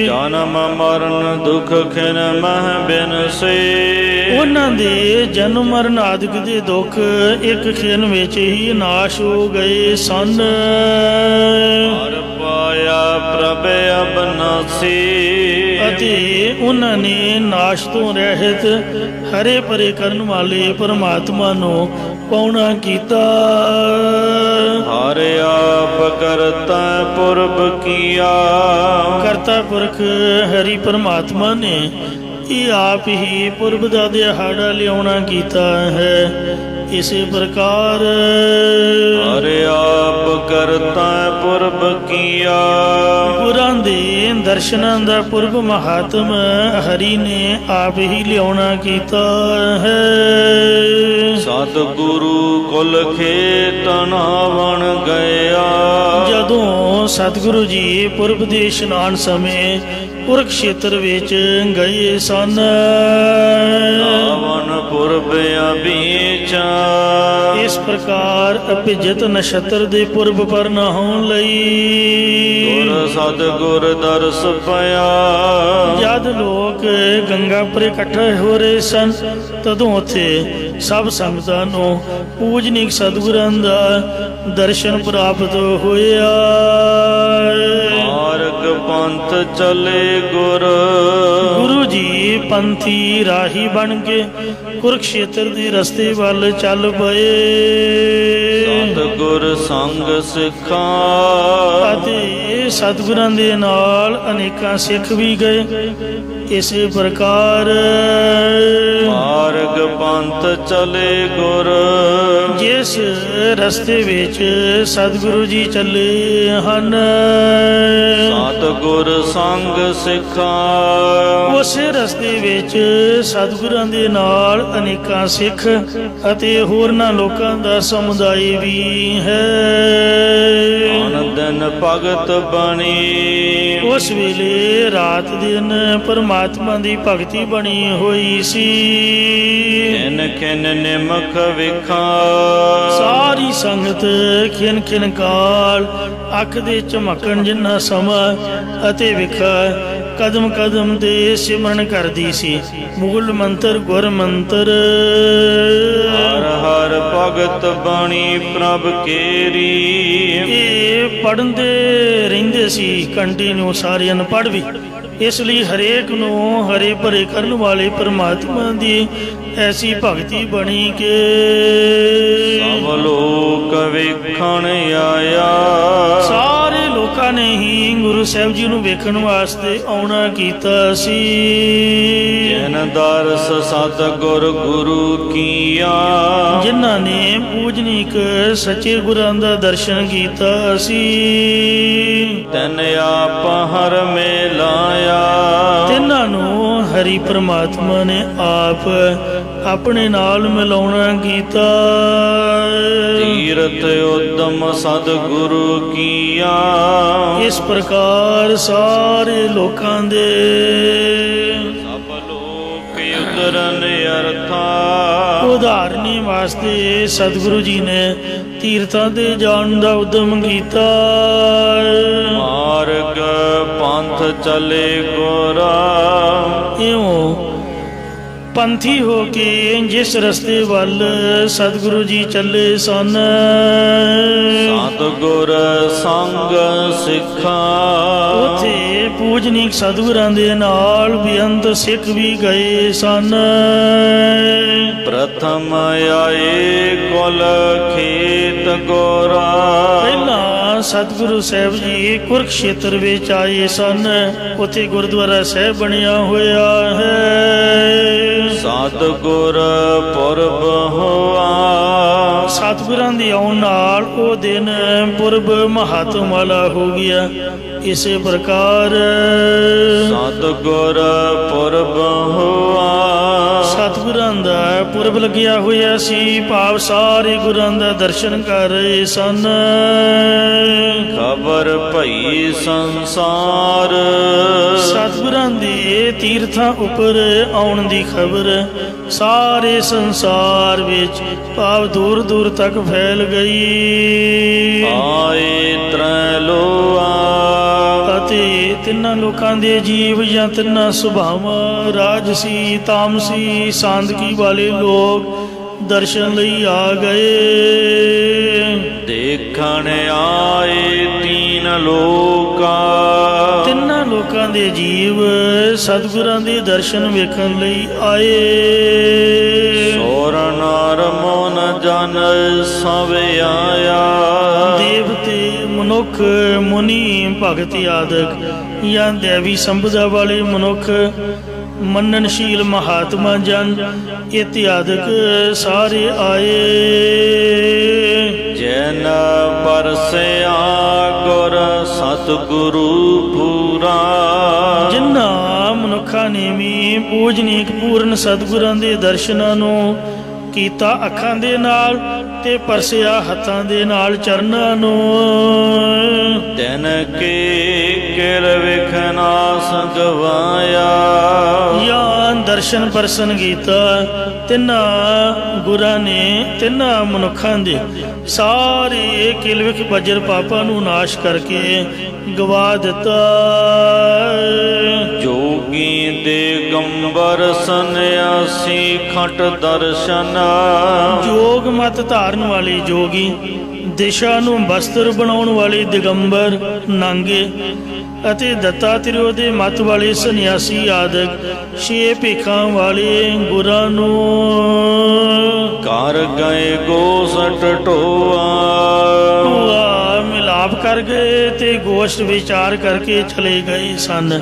ਜਨਮ ਮਰਨ ਦੁਖ ਖਿਨ ਮਹਿ ਬਿਨਸੇ ਉਹਨਾਂ ਦੇ ਜਨਮ ਮਰਨ ਆਦਿਕ ਦੇ ਦੁੱਖ ਇੱਕ ਖਿਨ ਵਿੱਚ ਹੀ ਨਾਸ਼ ਹੋ ਗਏ ਸਨ। ਹਰ ਪਾਇਆ ਪ੍ਰਭ ਅਬਨਾਸੀ ਅਤੇ ਉਹਨਾਂ ਨੇ ਨਾਸ਼ ਤੋਂ ਰਹਿਤ ਹਰੇ ਭਰੇ ਕਰਨ ਵਾਲੇ ਪਰਮਾਤਮਾ ਨੂੰ ਪਾਉਣਾ ਕੀਤਾ। ਹਰ ਆਪ ਕਰਤਾ ਪੁਰਬ ਕੀਆ ਕਰਤਾ ਪੁਰਖ ਹਰੀ ਪਰਮਾਤਮਾ ਨੇ ਇਹ ਆਪ ਹੀ ਪੁਰਬ ਦਾ ਦਿਹਾੜਾ ਲਿਆਉਣਾ ਕੀਤਾ ਹੈ। ਇਸੇ ਪ੍ਰਕਾਰ ਹਰ ਆਪ ਕਰਤਾ ਪੁਰਬ ਕੀਆ ਗੁਰਾਂ ਦੇ ਦਰਸ਼ਨਾਂ ਦਾ ਪੁਰਬ ਮਹਾਤਮ ਹਰੀ ਨੇ ਆਪ ਹੀ ਲਿਆਉਣਾ ਕੀਤਾ ਹੈ। ਸਤਿਗੁਰੂ ਕੁਲ ਖੇਤ ਨਾਵਣ ਗਿਆ ਜਦੋਂ ਸਤਿਗੁਰੂ ਜੀ ਪੁਰਬ ਦੇ ਇਸ਼ਨਾਨ ਸਮੇਂ ਕੁਰੂਕਸ਼ੇਤਰ ਵਿੱਚ ਗਏ ਸਨ। ਨਾਵਣ ਪੁਰਬ ਅਭੀਚਾ ਇਸ ਪ੍ਰਕਾਰ ਅਭਿਜਿਤ ਨਛੱਤਰ ਦੇ ਪੁਰਬ ਪਰ ਨਹਾਉਣ ਲਈ ਗੁਰ ਸਤਿਗੁਰ ਦਰਸ ਪਿਆ। ਜਦ ਲੋਕ ਗੰਗਾ ਪਰ ਇਕੱਠੇ ਹੋ ਰਹੇ ਸਨ ਤਦੋਂ ਉੱਥੇ ਸਭ ਸੰਗਤਾਂ ਨੂੰ ਪੂਜਨੀਕ ਸਤਿਗੁਰਾਂ ਦਾ ਦਰਸ਼ਨ ਪ੍ਰਾਪਤ ਹੋਇਆ। ਮਾਰਗ ਪੰਥ ਚਲੇ ਗੁਰ ਗੁਰੂ ਜੀ ਪੰਥੀ ਰਾਹੀ ਬਣ ਕੇ ਕੁਰੂਕਸ਼ੇਤਰ ਦੇ ਰਸਤੇ ਵੱਲ ਚੱਲ ਪਏ। ਸਤਿਗੁਰ ਸੰਗ ਸਿੱਖਾਂ ਅਤੇ ਸਤਿਗੁਰਾਂ ਦੇ ਨਾਲ ਅਨੇਕਾਂ ਸਿੱਖ ਵੀ ਗਏ। ਇਸੇ ਪ੍ਰਕਾਰ ਮਾਰਗ ਪੰਥ ਚਲੇ ਗੁਰ ਜਿਸ ਰਸਤੇ ਵਿੱਚ ਸਤਿਗੁਰੂ ਜੀ ਚੱਲੇ ਹਨ ਸਤਿਗੁਰ ਸੰਗ ਸਿੱਖਾਂ ਉਸੇ ਰਸਤੇ ਵਿੱਚ ਸਤਿਗੁਰਾਂ ਦੇ ਨਾਲ ਅਨੇਕਾਂ ਸਿੱਖ ਅਤੇ ਹੋਰਨਾਂ ਲੋਕਾਂ ਦਾ ਸਮੁਦਾਇ ਵੀ ਹੈ। ਅਨ ਦਿਨ ਭਗਤ ਬਣੀ ਉਸ ਵੇਲੇ ਰਾਤ ਦਿਨ ਪਰਮਾਤਮਾ ਦੀ ਭਗਤੀ ਬਣੀ ਹੋਈ ਸੀ। ਖਿਨ ਖਿਨ ਨਿਮਖ ਵਿਖਾ ਸਾਰੀ ਸੰਗਤ ਖਿਨ ਖਿਨ ਕਾਲ ਅੱਖ ਦੇ ਝਮਕਣ ਜਿੰਨਾ ਸਮਾਂ ਅਤੇ ਵਿਖਾ ਕਦਮ ਕਦਮ ਤੇ ਸਿਮਰਨ ਕਰਦੀ ਸੀ। ਮੂਲ ਮੰਤਰ ਗੁਰ ਮੰਤਰ ਹਰ ਹਰ ਭਗਤ ਬਣੀ ਪ੍ਰਭ ਕੇਰੀ ਇਹ ਪੜ੍ਹਦੇ ਰਹਿੰਦੇ ਸੀ ਕੰਟੀਨਿਊ ਸਾਰਿਆਂ ਨੂੰ ਪੜ੍ਹ ਵੀ। ਇਸ ਲਈ ਹਰੇਕ ਨੂੰ ਹਰੇ ਭਰੇ ਕਰਨ ਵਾਲੇ ਪਰਮਾਤਮਾ ਦੀ ਐਸੀ ਭਗਤੀ ਬਣੀ ਕਿ ਸਭ ਲੋਕ ਵੇਖਣ ਆਇਆ। ਸਾਰੇ ਲੋਕਾਂ ਨੇ ਹੀ ਗੁਰੂ ਸਾਹਿਬ ਜੀ ਨੂੰ ਵੇਖਣ ਵਾਸਤੇ ਆਉਣਾ ਕੀਤਾ ਸੀ। ਜਿਨ ਦਰਸ ਸਤਿਗੁਰ ਗੁਰੂ ਕੀਆ ਜਿਨ੍ਹਾਂ ਨੇ ਪੂਜਨੀਕ ਸੱਚੇ ਗੁਰਾਂ ਦਾ ਦਰਸ਼ਨ ਕੀਤਾ ਸੀ। ਤਨ ਆਪ ਹਰ ਮਿਲਾਇਆ ਤਿੰਨਾਂ ਨੂੰ ਹਰੀ ਪ੍ਰਮਾਤਮਾ ਨੇ ਆਪ ਆਪਣੇ ਨਾਲ ਮਿਲਾਉਣਾ ਕੀਤਾ। ਤੀਰਥ ਉਦਮ ਸਤਿਗੁਰੂ ਕੀਆ ਇਸ ਪ੍ਰਕਾਰ ਸਾਰੇ ਲੋਕਾਂ ਦੇ ਸਭ ਲੋਕ ਉਦਰਨ ਅਰਥਾ। ਉਧਾਰਨੀ ਵਾਸਤੇ ਸਤਿਗੁਰੂ ਜੀ ਨੇ ਤੀਰਥਾਂ ਤੇ ਜਾਣ ਦਾ ਉਦਮ ਕੀਤਾ। ਮਾਰਗ ਪੰਥ ਚਲੇ ਗੋਰਾ। ਇਉਂ ਪੰਥੀ ਹੋ ਕੇ ਜਿਸ ਰਸਤੇ ਵੱਲ ਸਤਿਗੁਰੂ ਜੀ ਚੱਲੇ ਸਨ, ਸਤਿਗੁਰ ਸੰਗ ਸਿੱਖਾ। ਉੱਥੇ ਪੂਜਨੀਕ ਸਤਿਗੁਰਾਂ ਦੇ ਨਾਲ ਬੇਅੰਤ ਸਿੱਖ ਵੀ ਗਏ ਸਨ। ਪ੍ਰਥਮ ਆਏ ਕੁਲ ਖੇਤ ਗੋਰਾ। ਪਹਿਲਾਂ ਸਤਿਗੁਰੂ ਸਾਹਿਬ ਜੀ ਕੁਰਕਸ਼ੇਤਰ ਵਿੱਚ ਆਏ ਸਨ। ਉੱਥੇ ਗੁਰਦੁਆਰਾ ਸਾਹਿਬ ਬਣਿਆ ਹੋਇਆ ਹੈ। ਸਤਿਗੁਰ ਪੁਰਬ ਹੋਆ। ਸਤਿਗੁਰਾਂ ਦੇ ਆਉਣ ਨਾਲ ਉਹ ਦਿਨ ਪੁਰਬ ਮਹਾਤਮ ਵਾਲਾ ਹੋ ਗਿਆ। ਇਸੇ ਪ੍ਰਕਾਰ ਸਤਿਗੁਰ ਪੁਰਬ ਹੋਆ। ਸਤਿਗੁਰਾਂ ਦਾ ਪੁਰਬ ਲੱਗਿਆ ਹੋਇਆ ਸੀ, ਭਾਵ ਸਾਰੇ ਗੁਰਾਂ ਦਾ ਦਰਸ਼ਨ ਕਰ ਰਹੇ ਸਨ। ਖਬਰ ਭਈ ਸੰਸਾਰ। ਸਤਿਗੁਰਾਂ ਦੇ ਤੀਰਥਾਂ ਉੱਪਰ ਆਉਣ ਦੀ ਖਬਰ ਸਾਰੇ ਸੰਸਾਰ ਵਿੱਚ, ਭਾਵ ਦੂਰ ਦੂਰ ਤੱਕ ਫੈਲ ਗਈ। ਆਏ ਤ੍ਰੈ ਲੋਆ। ਅਤੇ ਤਿੰਨਾਂ ਲੋਕਾਂ ਦੇ ਜੀਵ ਜਾਂ ਤਿੰਨਾਂ ਸੁਭਾਵਾਂ, ਰਾਜਸੀ, ਤਾਮਸੀ, ਸਾਂਦਕੀ ਵਾਲੇ ਲੋਕ ਦਰਸ਼ਨ ਲਈ ਆ ਗਏ। ਦੇਖਣ ਆਏ ਤੀਨ ਲੋਕਾ। ਤਿੰਨਾਂ ਲੋਕਾਂ ਦੇ ਜੀਵ ਸਤਿਗੁਰਾਂ ਦੇ ਦਰਸ਼ਨ ਵੇਖਣ ਲਈ ਆਏ। ਸੋਰ ਨਰ ਮਨ ਜਨ ਸਭ ਆਇਆ। ਦੇਵਤੇ, ਮਨੁੱਖ, ਮੁਨੀ, ਭਗਤ ਆਦਿਕ ਜਾਂ ਦੇਵੀ ਸੰਪਦਾ ਵਾਲੇ ਮਨੁੱਖ, ਮੰਨਣਸ਼ੀਲ ਮਹਾਤਮਾ ਜਨ ਇਤਿਆਦਿਕ ਸਾਰੇ ਆਏ। ਜੈਨ ਪਰਸਿਆ ਗੁਰ ਸਤਿਗੁਰੂ ਪੂਰਾ। ਜਿਨ੍ਹਾਂ ਮਨੁੱਖਾਂ ਨੇ ਵੀ ਪੂਜਨੀਕ ਪੂਰਨ ਸਤਿਗੁਰਾਂ ਦੇ ਦਰਸ਼ਨਾਂ ਨੂੰ ਕੀਤਾ ਅੱਖਾਂ ਦੇ ਨਾਲ ਤੇ ਪਰਸਿਆ ਹੱਥਾਂ ਦੇ ਨਾਲ ਚਰਨਾਂ ਨੂੰ। ਤਿਨ ਕੇ ਕਿਲ ਵਿਖਨਾਸ ਗਵਾਇਆ। ਜਾਂ ਦਰਸ਼ਨ ਪਰਸਨ ਕੀਤਾ ਤਿੰਨਾਂ ਗੁਰਾਂ ਨੇ ਤਿੰਨਾਂ ਮਨੁੱਖਾਂ ਦੇ ਸਾਰੇ ਕਿਲ ਵਿਖ ਬੱਜਰ ਪਾਪਾਂ ਨੂੰ ਨਾਸ਼ ਕਰਕੇ ਗਵਾ ਦਿੱਤਾ। ਜੋਗੀ ਦਿਗੰਬਰ ਸੰਨਿਆਸੀ ਖਟ ਦਰਸ਼ਨ। ਜੋਗ ਮਤ ਧਾਰਨ ਵਾਲੇ ਜੋਗੀ, ਦਿਸ਼ਾ ਨੂੰ ਬਸਤਰ ਬਣਾਉਣ ਵਾਲੇ ਦਿਗੰਬਰ ਨਾਂਗੇ, ਅਤੇ ਦੱਤਾਤਰੇय ਦੇ ਮਤ ਵਾਲੇ ਸੰਨਿਆਸੀ ਆਦਿਕ 6 ਭੇਖਾਂ ਵਾਲੇ ਗੁਰਾਂ ਨੂੰ ਕਰ ਗਏ ਗੋਸਟ ਢੋਆ। ਮਿਲਾਪ ਕਰ ਗਏ ਤੇ ਗੋਸ਼ਟ ਵਿਚਾਰ ਕਰਕੇ ਚਲੇ ਗਏ ਸਨ,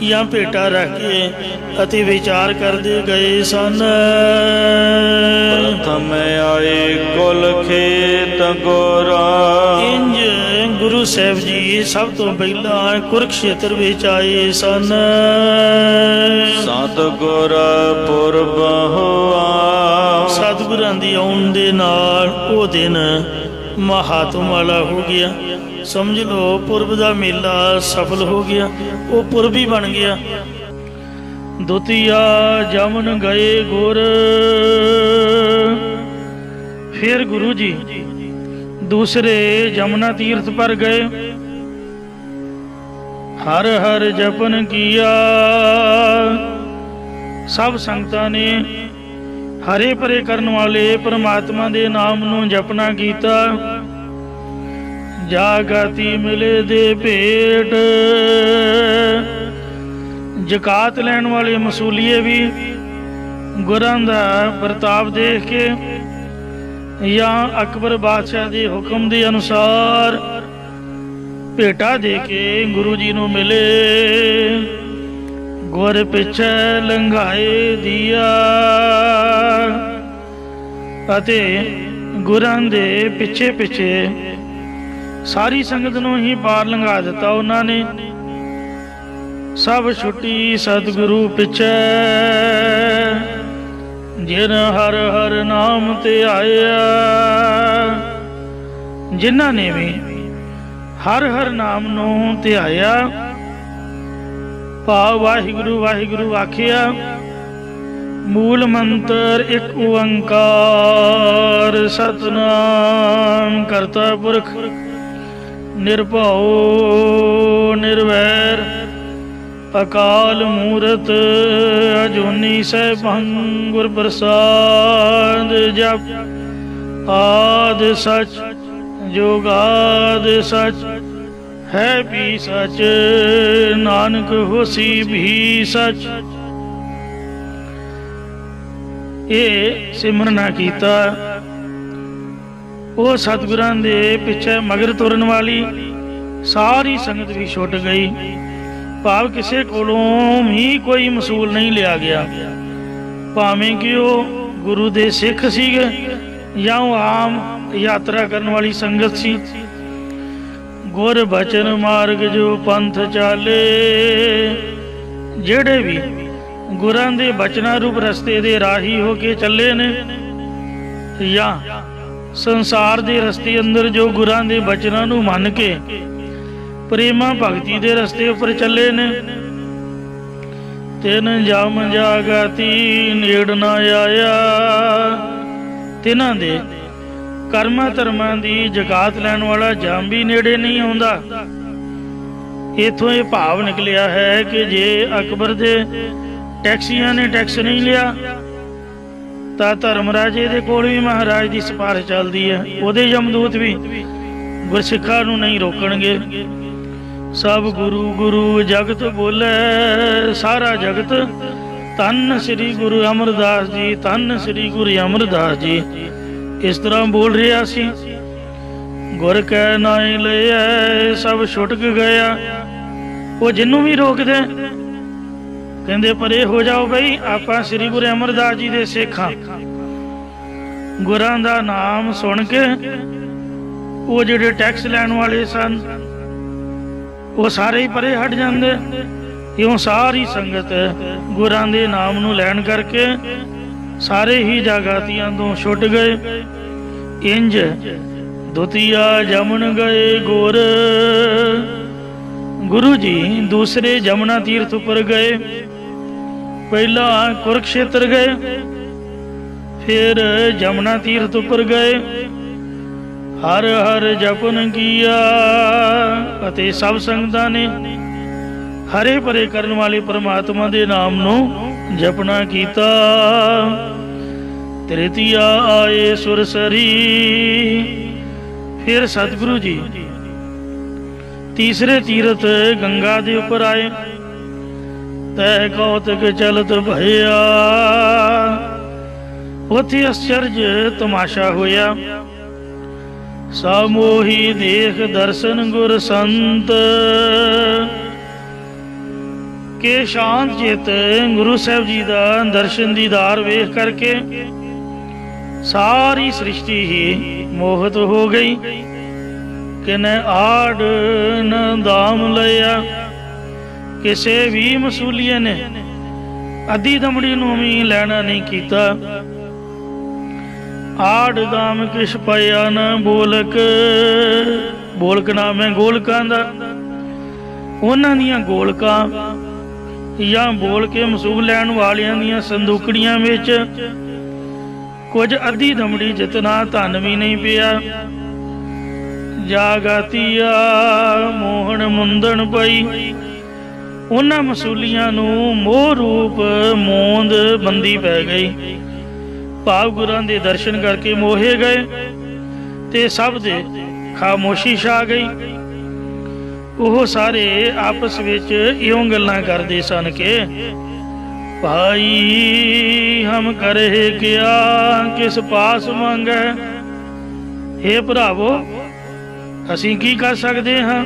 ਜਾਂ ਭੇਟਾ ਰੱਖ ਕੇ ਅਤੇ ਵਿਚਾਰ ਕਰਦੇ ਗਏ ਸਨ। ਪ੍ਰਥਮ ਆਏ ਕੁਲ ਖੇਤ ਗੋਰਾ। ਇੰਜ ਗੁਰੂ ਸਾਹਿਬ ਜੀ ਸਭ ਤੋਂ ਪਹਿਲਾਂ ਕੁਰਕਸ਼ੇਤਰ ਵਿੱਚ ਆਏ ਸਨ। ਸਤਿਗੁਰ ਪੁਰਬ ਹੋਆ। ਸਤਿਗੁਰਾਂ ਦੀ ਆਉਣ ਦੇ ਨਾਲ ਉਹ ਦਿਨ ਮਹਾਤਮ ਵਾਲਾ ਹੋ ਗਿਆ। ਸਮਝ ਲਓ ਪੁਰਬ ਦਾ ਮੇਲਾ ਸਫਲ ਹੋ ਗਿਆ, ਉਹ ਪੁਰਬ ਹੀ ਬਣ ਗਿਆ। ਦੁਤੀਆ ਜਮਨ ਗਏ ਗੁਰ। ਫਿਰ ਗੁਰੂ ਜੀ ਦੂਸਰੇ ਜਮਨਾ ਤੀਰਥ ਪਰ ਗਏ। ਹਰ ਹਰ ਜਪਨ ਕੀਆ। ਸਭ ਸੰਗਤਾਂ ਨੇ ਹਰੇ ਭਰੇ ਕਰਨ ਵਾਲੇ ਪਰਮਾਤਮਾ ਦੇ ਨਾਮ ਨੂੰ ਜਪਨਾ ਕੀਤਾ। ਜਾਗਾਤੀ ਮਿਲੇ ਦੇ ਭੇਟ। ਜ਼ਕਾਤ ਲੈਣ ਵਾਲੇ ਮਸੂਲੀਏ ਵੀ ਗੁਰਾਂ ਦਾ ਪ੍ਰਤਾਪ ਦੇਖ ਕੇ ਜਾਂ ਅਕਬਰ ਬਾਦਸ਼ਾਹ ਦੇ ਹੁਕਮ ਦੇ ਅਨੁਸਾਰ ਭੇਟਾ ਦੇ ਕੇ ਗੁਰੂ ਜੀ ਨੂੰ ਮਿਲੇ। ਗੁਰ ਪਿੱਛੇ ਲੰਘਾਏ ਦੀਆ ਅਤੇ ਗੁਰਾਂ ਦੇ ਪਿੱਛੇ ਪਿੱਛੇ ਸਾਰੀ ਸੰਗਤ ਨੂੰ ਹੀ ਪਾਰ ਲੰਘਾ ਦਿੱਤਾ ਉਹਨਾਂ ਨੇ। ਸਭ ਛੁੱਟੀ ਸਤਿਗੁਰੂ ਪਿੱਛੇ, ਜਿਨ ਹਰ ਹਰ ਨਾਮ ਤੇ ਆਇਆ। ਜਿਨ੍ਹਾਂ ਨੇ ਵੀ ਹਰ ਹਰ ਨਾਮ ਨੂੰ ਧਿਆਇਆ, ਭਾਵ ਵਾਹਿਗੁਰੂ ਵਾਹਿਗੁਰੂ ਆਖਿਆ, मूल मंत्र एक ओंकार सतनाम करता पुरख निर्भव निर्वैर अकाल मूरत अजूनी सैभं गुर प्रसाद जप आद सच जोगाद सच है भी सच नानक होसी भी सच। ये सिमरना कीता वो सतगुरां दे पिछे मगर तुरन वाली सारी संगत भी छुट गई। भाव किसी कोलों भी कोई मसूल नहीं लिया गया, भावें कि वो गुरु दे सिख सीगे या आम यात्रा करने वाली संगत सी। गुर बचन मार्ग जो पंथ चाले, जेड़े भी गुरां दे बचना रूप रस्ते दे राही हो के चले ने, या संसार दे रस्ते अंदर जो गुरां दे बचना नू मन के प्रेमा भगती दे रस्ते उपर चले ने, तिन जम जागती नेड़ ना आया। तिन्हां दे कर्मा धर्मां दी जगात लैण वाला जम भी नेड़े नहीं आउंदा। इथों ये भाव निकलिया है कि जे अकबर दे टैक्सियां ने टैक्स नहीं लिया तां धर्मराजे दे कोल भी महाराज दी सिफारिश चलदी है, उहदे यमदूत भी गुरसिखां नूं नहीं रोकणगे। सब गुरु गुरु जगत बोले सारा जगत, धन श्री गुरु अमरदास जी, धन श्री गुरु अमरदास जी। इस तरह बोल रहा सी। गुर कै नाई लिया सब छुटक गया। वो जिन्नू भी रोक दे कहते परे हो जाओ बई, आपां श्री गुरु अमरदास जी दे सिख हां। गुरां दा नाम सुन के वो जिहड़े टैक्स लैण वाले सन वो सारे ही परे हट जांदे। इउं सारी संगत गुरां दे नाम नूं लैण करके सारे ही जागातियां तो छुट गए। इंज दुतिया जमन गए गुर, गुरु जी दूसरे जमुना तीर्थ पर गए। पहला कुरुक्षेत्र गए, फिर जमुना तीर्थ पर गए। हर हर जपन किया अते सब संगतां ने हरे भरे करन वाले परमात्मा दे नाम नूं जपना कीता। तृतीया आए सुरसरी, फिर सतगुरु जी तीसरे तीर्थ गंगा दे ऊपर आए। तै कौतक चलत भया, उथे आश्चर्य तमाशा होया। सामोही देख दर्शन गुर संत, के शांत चित गुरु साहब जी दा दर्शन दीदार वेख करके सारी सृष्टि ही मोहित हो गई। कि न आड़ न दाम लिया, किसे भी मसूलिए ने अद्धी दमड़ी नूं भी लैना नहीं कीता। आड़ दाम किश पाया न बोलक, बोलक नाम है गोलकां दा। उन्हां दियां गोलकां या बोल के मसूल लैण वालियां दियां संदूकड़ियां विच कुछ अद्धी दमड़ी जितना धन भी नहीं पिया। जागतिया मोहन मुंदन पई, उन्हां मसूलियां नूं मोह रूप मोंद बंदी पै गई। भाव गुरां दे दर्शन करके मोहे गए ते सब दे खामोशी छा गई। ओह सारे आपस विच इहों गल्लां करदे सन के भाई हम करे क्या किस पास मंगै। हे भरावो असीं की कर सकते हाँ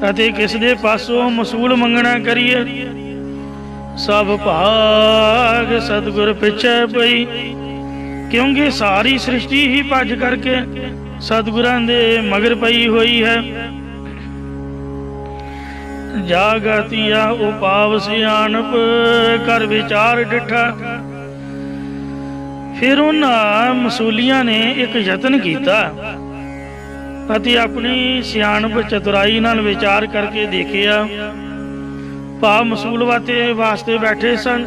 अते किस दे पासों मसूल मंगना करिए। सब भाग सतगुर पिछे पई, क्योंकि सारी सृष्टि ही भज करके सतगुरां दे मगर पई हुई है। जागतिया उपाव सियाणप कर विचार डिठा। फिर उन्हां मसूलियां ने एक यतन किया अति अपनी सियाणप चतुराई नाल विचार करके देखिया। भाव मसूल वास्ते बैठे सन,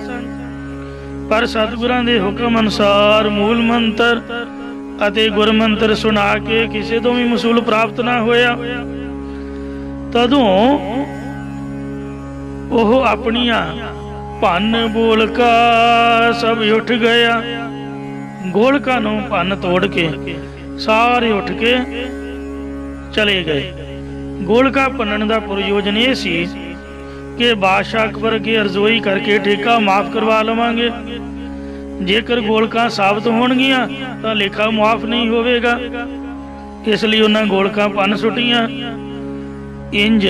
पर सतगुਰਾਂ ਦੇ ਹੁਕਮ ਅਨੁਸਾਰ ਮੂਲ ਮੰਤਰ ਅਤੇ ਗੁਰਮੰਤਰ ਸੁਣਾ ਕੇ ਕਿਸੇ ਤੋਂ ਵੀ ਮਸੂਲ ਪ੍ਰਾਪਤ ਨਾ ਹੋਇਆ। ਤਦੋਂ ਉਹ ਆਪਣੀਆਂ ਭੰਨ ਬੋਲਕਾ ਸਭ ਉੱਠ ਗਿਆ। ਗੋਲਕਾਂ ਨੂੰ ਭੰਨ ਤੋੜ ਕੇ ਸਾਰੇ ਉੱਠ ਕੇ ਚਲੇ ਗਏ। ਗੋਲਕਾਂ ਭੰਨਣ ਦਾ ਪ੍ਰਯੋਜਨ ਇਹ ਸੀ ਕਿ ਬਾਦਸ਼ਾਹ ਅਕਬਰ ਅੱਗੇ ਅਰਜ਼ੋਈ ਕਰਕੇ ਠੇਕਾ ਮਾਫ ਕਰਵਾ ਲਵਾਂਗੇ। ਜੇਕਰ ਗੋਲਕਾਂ ਸਾਬਤ ਹੋਣਗੀਆਂ ਤਾਂ ਲੇਖਾ ਮੁਆਫ ਨਹੀਂ ਹੋਵੇਗਾ। ਇਸ ਲਈ ਉਹਨਾਂ ਗੋਲਕਾਂ ਭੰਨ ਸੁੱਟੀਆਂ। ਇੰਜ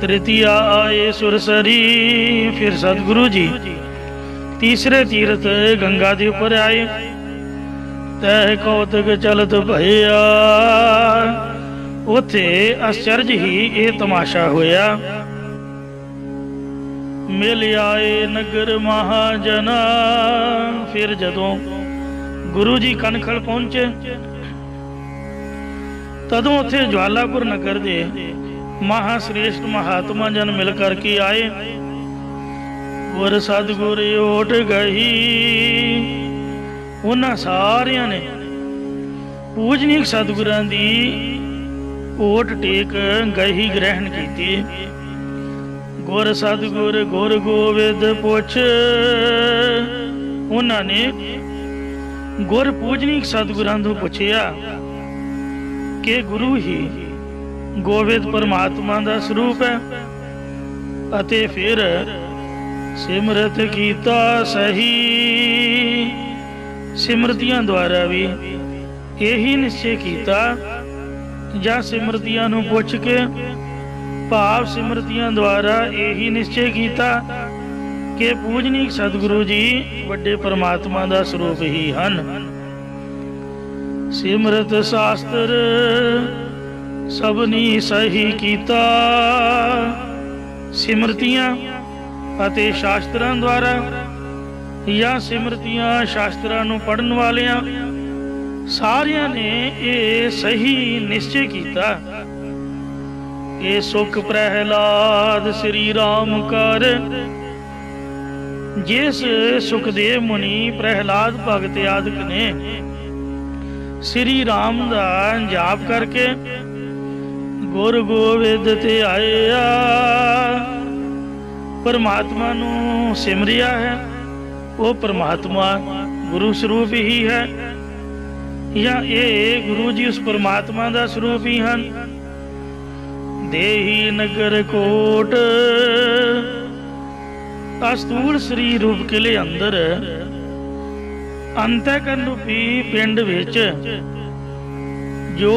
ਤ੍ਰਿਤੀਆ ਆਏ ਸੁਰਸਰੀ। ਫਿਰ ਸਤਿਗੁਰੂ ਜੀ ਤੀਸਰੇ ਤੀਰਥ ਗੰਗਾ ਦੇ ਉੱਪਰ ਆਏ। ਤੈ ਕੌਤਕ ਚਲਤ ਭਇਆ। ਉੱਥੇ ਅਚਰਜ ਹੀ ਇਹ ਤਮਾਸ਼ਾ ਹੋਇਆ। ਮਿਲ ਆਏ ਨਗਰ ਮਹਾਜਨਾ। ਫਿਰ ਜਦੋਂ ਗੁਰੂ ਜੀ ਕਨਖਲ ਪਹੁੰਚੇ ਤਦੋਂ ਉੱਥੇ ਜਵਾਲਾਪੁਰ ਨਗਰ ਦੇ ਮਹਾਸ਼੍ਰੇਸ਼ਟ ਮਹਾਤਮਾ ਜਨ ਮਿਲ ਕਰਕੇ ਆਏ। ਗੁਰ ਸਤਿਗੁਰ ਓਟ ਗਈ। ਉਹਨਾਂ ਸਾਰਿਆਂ ਨੇ ਪੂਜਨੀਕ ਸਤਿਗੁਰਾਂ ਦੀ ਓਟ ਟੇਕ ਗਹੀ ਗ੍ਰਹਿਣ ਕੀਤੀ। ਗੁਰ ਸਤਿਗੁਰ ਗੁਰ ਗੋਬਿੰਦ ਪੁੱਛ। ਉਹਨਾਂ ਨੇ ਗੁਰ ਪੂਜਨੀਕ ਸਤਿਗੁਰਾਂ ਤੋਂ ਪੁੱਛਿਆ ਕਿ ਗੁਰੂ ਹੀ ਗੋਬਿੰਦ ਪਰਮਾਤਮਾ ਦਾ ਸਰੂਪ ਹੈ। ਅਤੇ ਫਿਰ ਸਿਮਰਤ ਕੀਤਾ ਸਹੀ। ਸਿਮਰਤੀਆਂ ਦੁਆਰਾ ਵੀ ਇਹੀ ਨਿਸ਼ਚੈ ਕੀਤਾ ਜਾਂ ਸਿਮਰਤੀਆਂ ਨੂੰ ਪੁੱਛ ਕੇ ਭਾਵ ਸਿਮਰਤੀਆਂ ਦੁਆਰਾ ਇਹੀ ਨਿਸ਼ਚੈ ਕੀਤਾ ਕਿ ਪੂਜਨੀਕ ਸਤਿਗੁਰੂ ਜੀ ਵੱਡੇ ਪਰਮਾਤਮਾ ਦਾ ਸਰੂਪ ਹੀ ਹਨ। ਸਿਮਰਤ ਸ਼ਾਸਤਰ ਸਭਨੀ ਸਹੀ ਕੀਤਾ। ਸਿਮਰਤੀਆਂ ਅਤੇ ਸ਼ਾਸਤਰਾਂ ਦੁਆਰਾ ਜਾਂ ਸਿਮਰਤੀਆਂ ਸ਼ਾਸਤਰਾਂ ਨੂੰ ਪੜ੍ਹਨ ਵਾਲਿਆਂ ਸਾਰਿਆਂ ਨੇ ਇਹ ਸਹੀ ਨਿਸ਼ਚੈ ਕੀਤਾ ਕਿ ਸੁਖ ਪ੍ਰਹਿਲਾਦ ਸ੍ਰੀ ਰਾਮ ਕਰ। ਜਿਸ ਸੁਖਦੇਵ ਮੁਨੀ ਪ੍ਰਹਿਲਾਦ ਭਗਤ ਆਦਿਕ ਨੇ ਸ੍ਰੀ ਰਾਮ ਦਾ ਜਾਪ ਕਰਕੇ ਗੁਰ ਗੋਬਿੰਦ ਤੇ ਆਇਆ ਪਰਮਾਤਮਾ ਨੂੰ ਸਿਮਰਿਆ ਹੈ। ਉਹ ਪਰਮਾਤਮਾ ਗੁਰੂ ਸਰੂਪ ਹੀ ਹੈ ਜਾਂ ਇਹ ਗੁਰੂ ਜੀ ਉਸ ਪਰਮਾਤਮਾ ਦਾ ਸਰੂਪ ਹੀ ਹਨ। ਦੇਹੀ ਨਗਰ ਕੋਟ। ਅਸਤੂਲ ਸ੍ਰੀ ਰੂਪ ਕਿਲੇ ਅੰਦਰ ਅੰਤਕਰਨ ਰੂਪੀ ਪਿੰਡ ਵਿੱਚ ਜੋ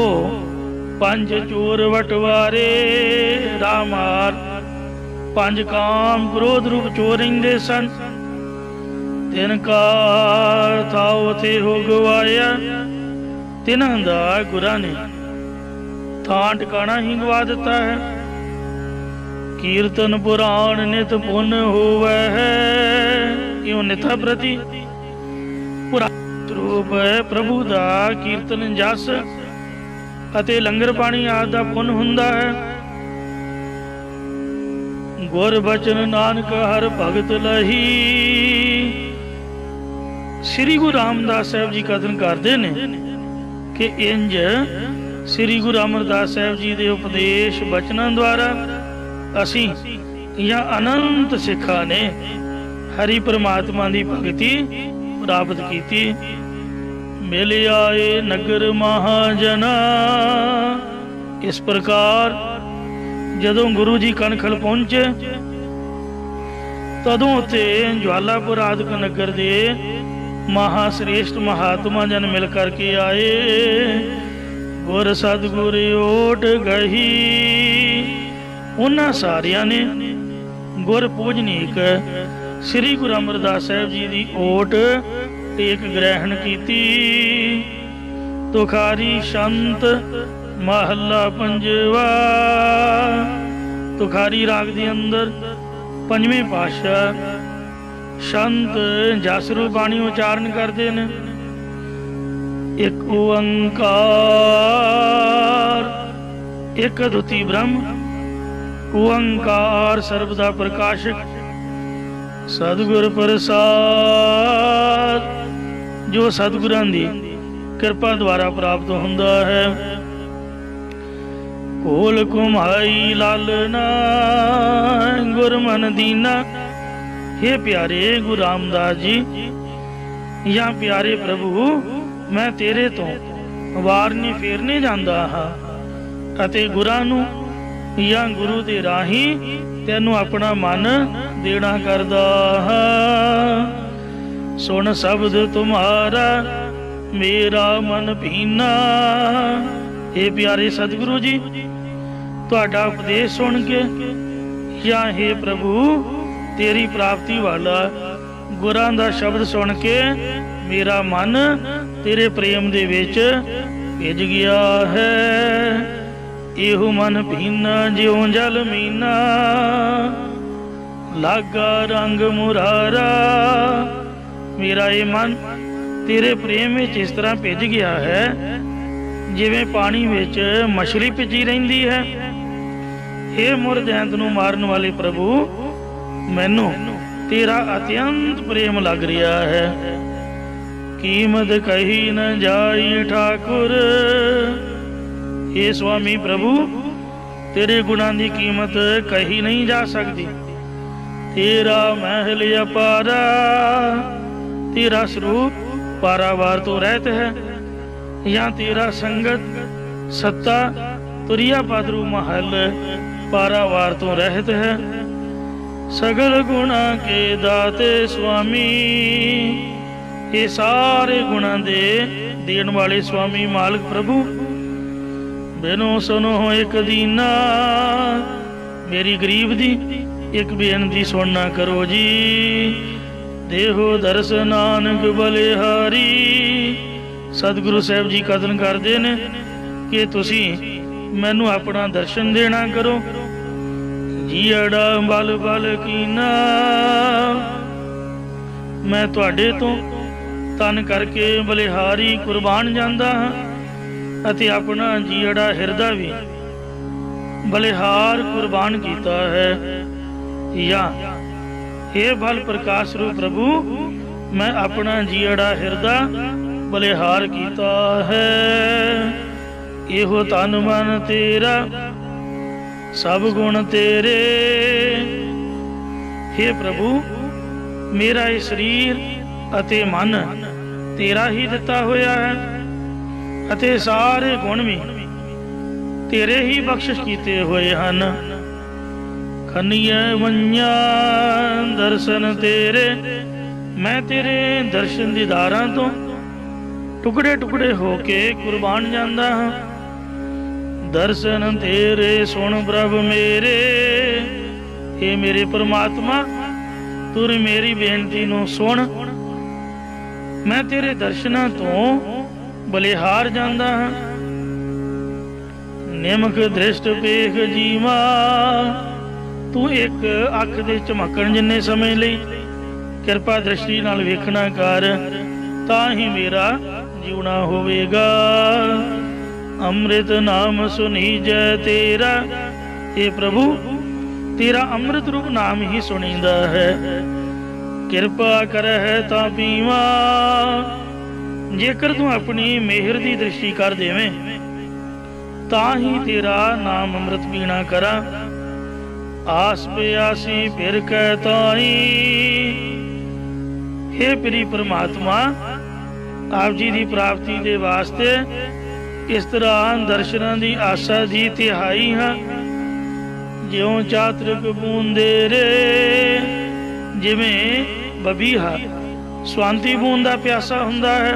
ਪੰਜ ਚੋਰ ਵਟਵਾਰੇ ਰਾਮਾਰ ਪੰਜ ਕਾਮ ਕ੍ਰੋਧ ਰੂਪ ਚੋਰ ਰਹਿੰਦੇ ਸਨ। ਤਿੰਨ ਕਾ ਥਾ ਉਥੇ ਹੋ ਗਵਾਇਆ। ਤਿੰਨਾਂ ਦਾ ਗੁਰਾਂ ਨੇ ਥਾਂ ਟਿਕਾਣਾ ਹੀ ਗਵਾ ਦਿੱਤਾ ਹੈ। ਕੀਰਤਨ ਪੁਰਾਣ ਨਿਤ ਪੁੰਨ ਹੋਵੇ ਹੈ। ਇਉਂ ਨਿਥਾ ਪ੍ਰਤੀ ਪੁਰਾਣ ਰੂਪ ਪ੍ਰਭੂ ਦਾ ਕੀਰਤਨ ਜਸ ਅਤੇ ਲੰਗਰ ਪਾਣੀ ਆਦਿ ਦਾ ਪੁੰਨ ਹੁੰਦਾ ਹੈ। ਗੁਰ ਬਚਨ ਨਾਨਕ ਹਰ ਭਗਤ ਲਹੀ। ਸ੍ਰੀ ਗੁਰੂ ਰਾਮਦਾਸ ਸਾਹਿਬ ਜੀ ਕਥਨ ਕਰਦੇ ਨੇ ਕਿ ਇੰਜ ਸ੍ਰੀ ਗੁਰੂ ਅਮਰਦਾਸ ਸਾਹਿਬ ਜੀ ਦੇ ਉਪਦੇਸ਼ ਬਚਨਾਂ ਦੁਆਰਾ ਅਸੀਂ ਜਾਂ ਅਨੰਤ ਸਿੱਖਾਂ ਨੇ ਹਰੀ ਪਰਮਾਤਮਾ ਦੀ ਭਗਤੀ ਪ੍ਰਾਪਤ ਕੀਤੀ। ਮਿਲ ਆਏ ਨਗਰ ਮਹਾਜਨਾ। ਇਸ ਪ੍ਰਕਾਰ ਜਦੋਂ ਗੁਰੂ ਜੀ ਕਨਖਲ ਪਹੁੰਚੇ ਤਦੋਂ ਉੱਥੇ ਜਵਾਲਾਪੁਰ ਆਦਿਕ ਨਗਰ ਦੇ ਮਹਾਸ਼੍ਰੇਸ਼ਟ ਮਹਾਤਮਾ ਜਨ ਮਿਲ ਕਰਕੇ ਆਏ। ਗੁਰ ਸਤਿਗੁਰ ਓਟ ਗਹੀ। ਉਹਨਾਂ ਸਾਰਿਆਂ ਨੇ ਗੁਰ ਪੂਜਨੀਕ ਸ੍ਰੀ ਗੁਰੂ ਅਮਰਦਾਸ ਸਾਹਿਬ ਜੀ ਦੀ ਓਟ ਟੇਕ ਗ੍ਰਹਿਣ ਕੀਤੀ। ਤੁਖਾਰੀ ਸੰਤ ਮਹੱਲਾ ਪੰਜਵਾ। ਤੁਖਾਰੀ ਰਾਗ ਦੇ ਅੰਦਰ ਪੰਜਵੇਂ ਪਾਤਸ਼ਾਹ ਸੰਤ ਜਸ ਰੂਪ ਬਾਣੀ ਉਚਾਰਨ ਕਰਦੇ ਨੇ। ਇੱਕ ਓੰਕਾਰ ਇੱਕ ਅਦੁੱਤੀ ਬ੍ਰਹਮ। ਓੰਕਾਰ ਸਰਬ ਦਾ ਪ੍ਰਕਾਸ਼ਕ सतगुर प्रसाद जो सतगुरां दी कृपा द्वारा प्राप्त हुंदा है। कोल कुमाई लालना गुरमन दीना। हे प्यारे गुरु रामदास जी या प्यारे प्रभु, मैं तेरे तो वार नहीं फेरने जांदा हाँ अते गुरां नूं या गुरु दे राही तैनूं अपना मन देना करदा हाँ। सुन शब्द तुम्हारा मेरा मन भीना। हे प्यारे सतगुरु जी, तुहाडा उपदेश सुन के या हे प्रभु तेरी प्राप्ति वाला गुरां दा शब्द सुन के मेरा मन तेरे प्रेम दे विच भिज गया है। एहो मन भीना ज्यों जल मीना, लागा रंग मुरारा। मेरा ये मन तेरे प्रेम विच इस तरह भिज गया है जिवें पानी विच मछली भिजी रहिंदी है। हे मुरदैंत नूं मारन वाले प्रभु, मैनू तेरा अत्यंत प्रेम लग रहा है। कीमत कही न जाई ठाकुर। हे स्वामी प्रभु, तेरे गुणां दी कीमत कही नहीं जा सकती। तेरा महल अपारा, तेरा स्वरूप पारावार तो रहत है, या तेरा संगत सत्ता तुरिया पादरू महल पारावार तो रहत है। सगल गुणा के दाते स्वामी, ये सारे गुणा दे देन वाले स्वामी मालिक प्रभु, बिनो सुनो एक दीना। मेरी गरीब दी एक बेनती सुनना करो जी। देहो दर्श नानक बलिहारी। सतगुरु साहब जी कथन करते ने कि तुसी मैनू अपना दर्शन देना करो। जीड़ा बल बल कीना, मैं तुहाडे तो तन करके बलिहारी कुर्बान जांदा हाँ अते अपना जीड़ा हिरदा भी बलिहार कुर्बान कीता है। या हे बल प्रकाश रूप प्रभु, मैं अपना जीड़ा हिरदा बलिहार कीता है। एहो तन मन तेरा सब गुण तेरे। हे प्रभु, मेरा ये शरीर अते मन तेरा ही दिता होया है अते सारे गुण भी तेरे ही बख्शिश कीते हुए हन। खनिया वंया दर्शन तेरे, मैं तेरे दर्शन दीदारां तो टुकड़े टुकड़े होके कुर्बान जांदा हाँ। दर्शन तेरे सुन प्रभु मेरे। हे मेरे परमात्मा, तुर मेरी बेनती नूं सुन। मैं तेरे दर्शनां तो बलिहार जांदा हाँ। निमक दृष्ट पेख जीवा, तू एक अख दे झमकण जिन्ने समय लई किरपा दृष्टि नाल वेखना कर, तां ही मेरा जीवना होवेगा। अमृत नाम सुनी जय तेरा। हे प्रभु, तेरा अमृत रूप नाम ही सुनींदा है। किरपा कर है तां पीवा। जेकर तू अपनी मेहर की दृष्टि कर देवें तां ही तेरा नाम अमृत पीना करा। आस प्यासी फिर कहताई। हे प्रिय परमात्मा, आप जी की प्राप्ति के वास्ते इस तरह दर्शनां की आशा की तिहाई हाँ। ज्यों चातरिक बूंदे रे, जिवें बबीहा स्वांति बूंद का प्यासा हुंदा है।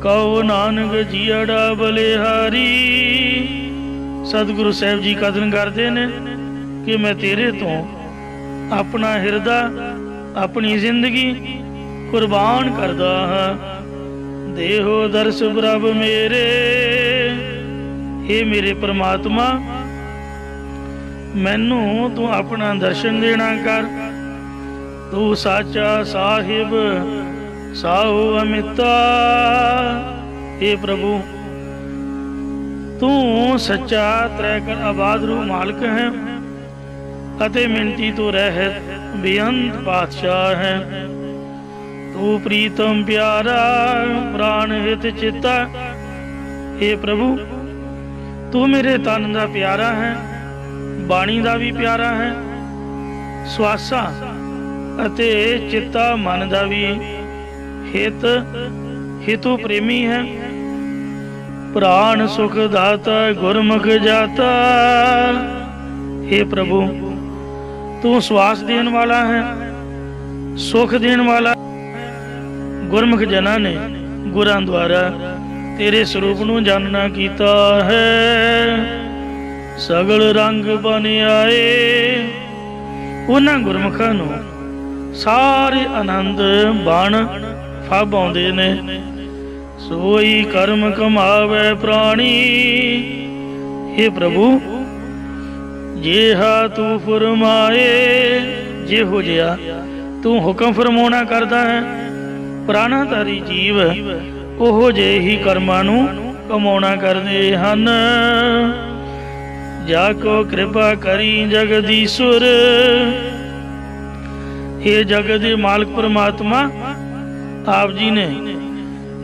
कहो नानक जीड़ा बलिहारी। सतगुरु साहब जी कथन करते ने कि मैं तेरे तो अपना हिरदा अपनी जिंदगी कुर्बान करदा हाँ। देहो दर्श प्रभ मेरे। हे मेरे परमात्मा, मैनू तू अपना दर्शन देना कर। तू साचा साहिब साहू अमिता। हे प्रभु, तू सच्चा त्रैकण आबाद रू मालिक है। ਅਤੇ ਮਿੰਤੀ ਤੋਂ ਰਹਿਤ ਬੇਅੰਤ ਪਾਤਸ਼ਾਹ ਹੈ। ਤੂੰ ਪ੍ਰੀਤਮ ਪਿਆਰਾ ਪ੍ਰਾਣ ਹਿਤ ਚਿੱਤਾ। हे ਪ੍ਰਭੂ, ਤੂੰ ਮੇਰੇ ਤਨ ਦਾ ਪਿਆਰਾ ਹੈ, ਬਾਣੀ ਦਾ ਵੀ ਪਿਆਰਾ ਹੈ, ਸਵਾਸਾਂ ਅਤੇ ਚਿੱਤਾ ਮਨ ਦਾ ਵੀ ਹਿਤੂ ਪ੍ਰੇਮੀ ਹੈ। ਪ੍ਰਾਣ ਸੁਖ ਦਾਤਾ ਗੁਰਮੁਖ ਜਾਤਾ। हे ਪ੍ਰਭੂ, ਤੂੰ ਸਵਾਸ ਦੇਣ ਵਾਲਾ ਹੈ, ਸੁਖ ਦੇਣ ਵਾਲਾ। ਗੁਰਮੁਖ ਜਨਾਂ ਨੇ ਗੁਰਾਂ ਦੁਆਰਾ ਤੇਰੇ ਸਰੂਪ ਨੂੰ ਜਾਣਨਾ ਕੀਤਾ ਹੈ। ਸਗਲ ਰੰਗ ਬਨ ਆਏ। ਉਹਨਾਂ ਗੁਰਮੁਖਾਂ ਨੂੰ ਸਾਰੇ ਆਨੰਦ ਬਣ ਫਬ ਆਉਂਦੇ ਨੇ। ਸੋਈ ਕਰਮ ਕਮਾਵੇ ਪ੍ਰਾਣੀ। हे ਪ੍ਰਭੂ, ਜਿਹਾ ਤੂੰ ਫਰਮਾਏ, ਜਿਹੋ ਜਿਹਾ ਤੂੰ ਹੁਕਮ ਫਰਮਾਉਣਾ ਕਰਦਾ ਹੈ, ਪ੍ਰਾਣਾਧਾਰੀ ਜੀਵ ਉਹੋ ਜਿਹੇ ਹੀ ਕਰਮਾਂ ਨੂੰ ਕਮਾਉਣਾ ਕਰਦੇ ਹਨ। ਜਾ ਕੋ ਕਿਰਪਾ ਕਰੀ ਜਗਦੀਸ਼ਵਰ। ਇਹ ਜਗਤ ਦੇ ਮਾਲਕ ਪਰਮਾਤਮਾ ਆਪ ਜੀ ਨੇ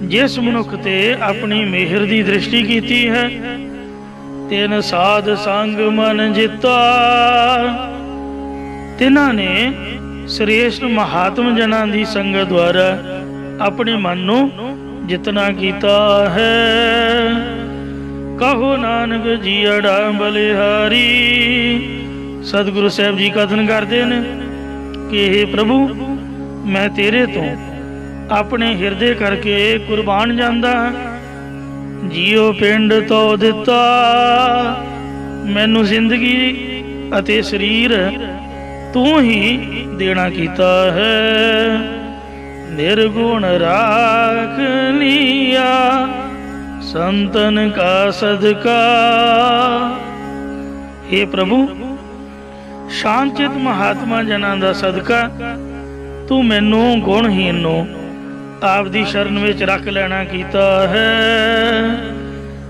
ਜਿਸ ਮਨੁੱਖ ਤੇ ਆਪਣੀ ਮਿਹਰ ਦੀ ਦ੍ਰਿਸ਼ਟੀ ਕੀਤੀ ਹੈ, ਤਿਨ ਸਾਧ ਸੰਗ ਮਨ ਜਿੱਤਾ। ਤਿਨਾਂ ਨੇ ਸ੍ਰੇਸ਼ਟ ਮਹਾਤਮ ਜਨਾਂ ਦੀ ਸੰਗਤ ਦੁਆਰਾ ਆਪਣੇ ਮਨ ਨੂੰ ਜਿਤਨਾ ਕੀਤਾ ਹੈ। ਕਹੋ ਨਾਨਕ ਜੀਅੜਾ ਬਲਿਹਾਰੀ। ਸਤਿਗੁਰੂ ਸਾਹਿਬ ਜੀ ਕਥਨ ਕਰਦੇ ਨੇ ਕਿ हे ਪ੍ਰਭੂ, ਮੈਂ ਤੇਰੇ ਤੋਂ ਆਪਣੇ ਹਿਰਦੇ ਕਰਕੇ ਕੁਰਬਾਨ ਜਾਂਦਾ ਹਾਂ। ਜੀਓ ਪਿੰਡ ਤੋਂ ਦਿੱਤਾ, ਮੈਨੂੰ ਜ਼ਿੰਦਗੀ ਅਤੇ ਸਰੀਰ ਤੂੰ ਹੀ ਦੇਣਾ ਕੀਤਾ ਹੈ। ਨਿਰਗੁਣ ਰਾਖ ਲਿਆ ਸੰਤਨ ਕਾ ਸਦਕਾ। हे ਪ੍ਰਭੂ, ਸ਼ਾਂਤਚਿਤ ਮਹਾਤਮਾ ਜਨਾਂ ਦਾ ਸਦਕਾ ਤੂੰ ਮੈਨੂੰ ਗੁਣਹੀਨ ਨੂੰ ਆਪ ਦੀ ਸ਼ਰਨ ਵਿੱਚ ਰੱਖ ਲੈਣਾ ਕੀਤਾ ਹੈ।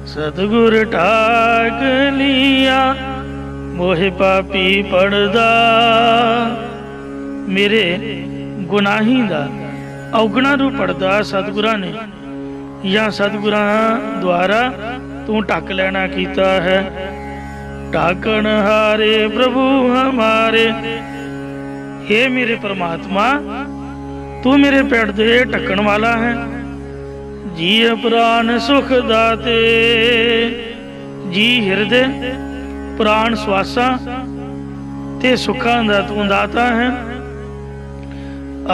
ਸਤਿਗੁਰ ਠਾਕ ਲਿਆ ਮੋਹਿ ਪਾਪੀ ਪੜਦਾ। ਮੇਰੇ ਗੁਨਾਹੀ ਦਾ ਔਗਣਾ ਨੂੰ ਪੜਦਾ ਸਤਿਗੁਰਾਂ ਨੇ ਜਾਂ ਸਤਿਗੁਰਾਂ ਦੁਆਰਾ ਤੂੰ ਢੱਕ ਲੈਣਾ ਕੀਤਾ ਹੈ। ਢਾਕਣ ਹਾਰੇ ਪ੍ਰਭੂ ਹਮਾਰੇ। हे ਮੇਰੇ ਪਰਮਾਤਮਾ, ਤੂੰ ਮੇਰੇ ਪੈਰ ਦੇ ਢੱਕਣ ਵਾਲਾ ਹੈ। ਜੀ ਪ੍ਰਾਨ ਸੁਖ ਦਾਤੇ। ਜੀ ਹਿਰਦੇ, ਪ੍ਰਾਣ ਸਵਾਸਾਂ ਤੇ ਸੁੱਖਾਂ ਦਾ ਤੂੰ ਦਾਤਾ ਹੈ।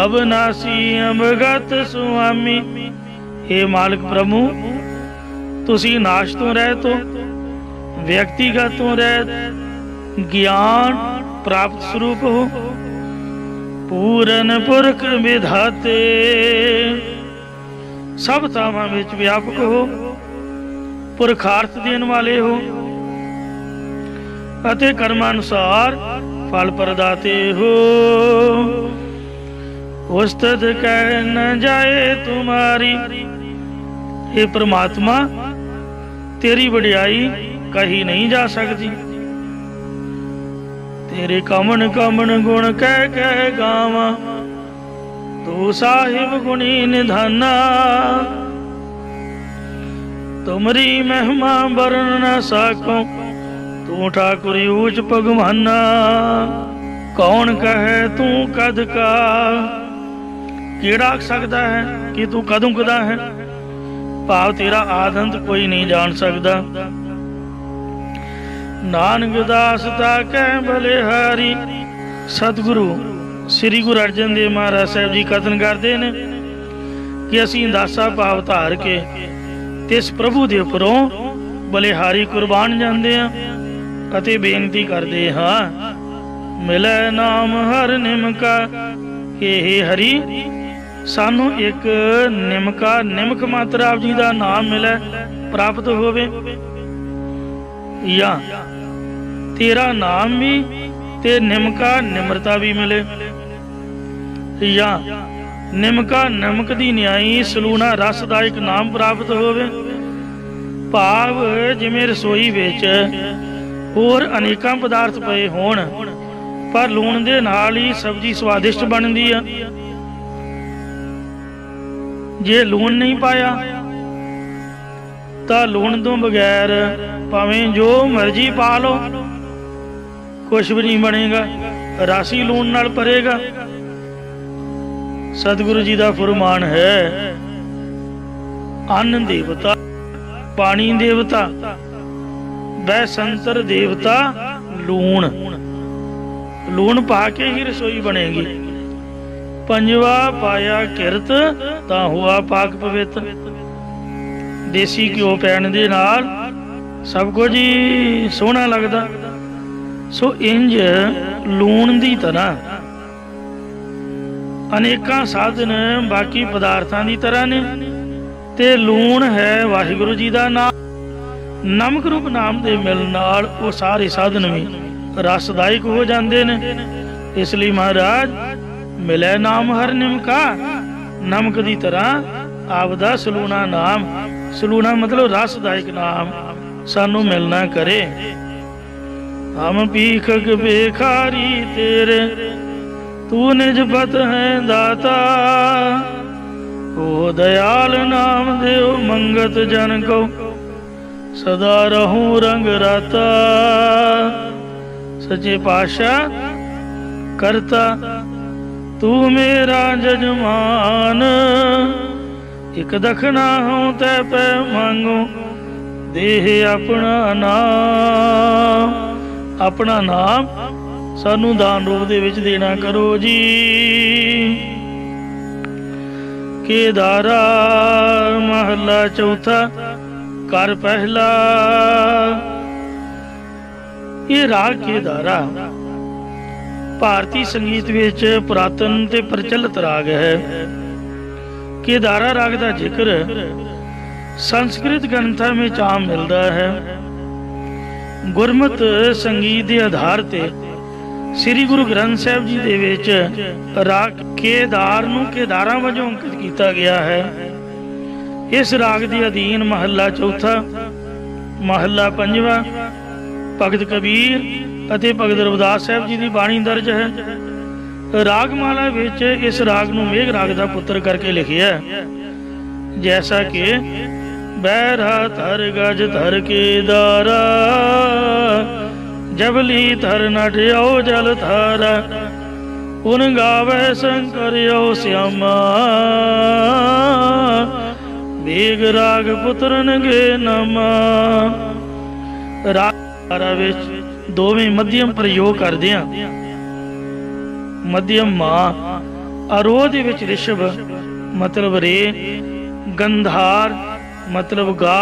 ਅਬਨਾਸੀ ਅਮਗਤ ਸੁਆਮੀ। हे ਮਾਲਕ ਪ੍ਰਭੂ, ਤੁਸੀਂ ਨਾਸ਼ ਤੋਂ ਰਹਿਤ ਹੋ, ਵਿਅਕਤੀਗਤ ਤੋਂ ਰਹਿਤ, ਗਿਆਨ ਪ੍ਰਾਪਤ ਸਰੂਪ ਹੋ, ਪੂਰਨ ਪੁਰਖ ਵਿਧਾਤੇ, ਸਭ ਥਾਵਾਂ ਵਿੱਚ ਵਿਆਪਕ ਹੋ, ਪੁਰਖਾਰਥ ਦੇਣ ਵਾਲੇ ਹੋ ਅਤੇ ਕਰਮਾਂ ਅਨੁਸਾਰ ਫਲ ਪ੍ਰਦਾਤੇ ਹੋ। ਉਸਤਤ ਕਹਿ ਨ ਜਾਏ ਤੁਮਾਰੀ। हे ਪ੍ਰਮਾਤਮਾ, ਤੇਰੀ ਵਡਿਆਈ ਕਹੀ ਨਹੀਂ ਜਾ ਸਕਦੀ। ਤੇਰੇ ਕਮਣ ਕਮਣ ਗੁਣ ਕਹਿ ਕਹਿ ਗਾਵਾਂ। ਤੂੰ ਸਾਹਿਬ ਗੁਣੀ ਨਿਧਾਨਾ। ਤੁਮਰੀ ਮਹਿਮਾ ਵਰਨ ਨ ਸਾਕੋ। ਤੂੰ ਠਾਕੁਰ ਊਚ ਭਗਵਾਨਾ। ਕੌਣ ਕਹੇ ਤੂੰ ਕਦ ਕਾ। ਕਿਹੜਾ ਆਖ ਸਕਦਾ ਹੈ ਕਿ ਤੂੰ ਕਦੋਂ ਕਦਾ ਹੈ। ਭਾਵ ਤੇਰਾ ਆਦੰਤ ਕੋਈ ਨਹੀਂ ਜਾਣ ਸਕਦਾ। ਨਾਨਕ ਦਾਸ ਤਾ ਕਹਿ ਬਲਿਹਾਰੀ। ਸਤਿਗੁਰੂ ਸ੍ਰੀ ਗੁਰੂ ਅਰਜਨ ਦੇਵ ਮਹਾਰਾਜ ਸਾਹਿਬ ਜੀ ਕਥਨ ਕਰਦੇ ਨੇ ਕਿ ਅਸੀਂ ਦਾਸਾ ਭਾਵ ਧਾਰ ਕੇ ਤਿਸ ਪ੍ਰਭੂ ਦੇ ਉੱਪਰੋਂ ਬਲਿਹਾਰੀ ਕੁਰਬਾਨ ਜਾਂਦੇ ਹਾਂ ਅਤੇ ਬੇਨਤੀ ਕਰਦੇ ਹਾਂ, ਮਿਲੈ ਨਾਮ ਹਰ ਨਿਮਕਾ। ਇਹ ਹਰੀ, ਸਾਨੂੰ ਇੱਕ ਨਿਮਕ ਮਾਤਰ ਆਪ ਜੀ ਦਾ ਨਾਮ ਮਿਲੇ, ਪ੍ਰਾਪਤ ਹੋਵੇ, ਜਾਂ ਤੇਰਾ ਨਾਮ ਵੀ ਤੇ ਨਿਮਕਾ ਨਿਮਰਤਾ ਵੀ ਮਿਲੇ, ਜਾਂ ਨਿਮਕਾ ਨਮਕ ਦੀ ਨਿਆਈ ਸਲੂਣਾ ਰਸ ਦਾ ਇੱਕ ਨਾਮ ਪ੍ਰਾਪਤ ਹੋਵੇ। ਭਾਵ ਜਿਵੇਂ ਰਸੋਈ ਵਿੱਚ ਹੋਰ ਅਨੇਕਾਂ ਪਦਾਰਥ ਪਏ ਹੋਣ पर लूण दे नाल ही सब्जी स्वादिष्ट बनदी आ। जे लूण नहीं पाया तां लूण तो बगैर भावें जो मर्जी पा लो कुछ भी नहीं बनेगा, रस ही लूण नाल भरेगा। सतगुरु जी का फरमान है, अन्न देवता, पानी देवता, वह संतर देवता लूण। लूण पा के ही रसोई बनेगी। पंजवा पाया किरत तां हुआ पाक पवित। देसी घ्यो पैण दे नाल सब कुछ ही सोहना लगदा। सो इंज लूण दी तरह अनेकां साधन बाकी पदार्थां दी तरह ने, ते लूण है वाहिगुरु जी दा नाम। नमक रूप नाम दे मिलन नाल वो सारे साधन भी रसदायक हो जाते ने। इसलिए महाराज मिले नाम हर निमका, नमक दी तरह आपदा सलूना नाम। सलूना मतलब रसदायक नाम सानू मिलना करे। हम भीखक बेखारी तेरे, तू निज पत है दाता। ओ दयाल नाम देव मंगत जन को, सदा रहूं रंग राता। सच्चे पातशाह करता तू मेरा जजमान। एक दखना हूं तै पै मांगो, देह अपना नाम। अपना नाम सानू दान रूप दे विच देना करो जी। केदारा महला चौथा कर पहला। ये राग केदारा भारती संगीत विच पुरातन ते प्रचलित राग है। केदारा राग का जिक्र संस्कृत ग्रंथां में आम मिलता है। गुरमत संगीत के आधार ते श्री गुरु ग्रंथ साहिब जी दे विच राग केदार नूं केदारा वजों अंकित किया गया है। इस राग के अधीन महला चौथा, महला पंजवा भगत कबीर अते भगत रविदास साहिब जी की बाणी दर्ज है। रागमाला विच इस राग नूं मेघ राग का पुत्र करके लिखिया, जैसा कि बैरा थर गज थर केदारा, जबली थर नट आओ जल थारा। उन गावे शंकर आओ श्यामा, बेग राग पुत्रन गे नमा। राग विच दोवें मध्यम प्रयोग करदे आ। मध्यम मां, आरोह दे विच रिषभ मतलब रे, गंधार मतलब गा,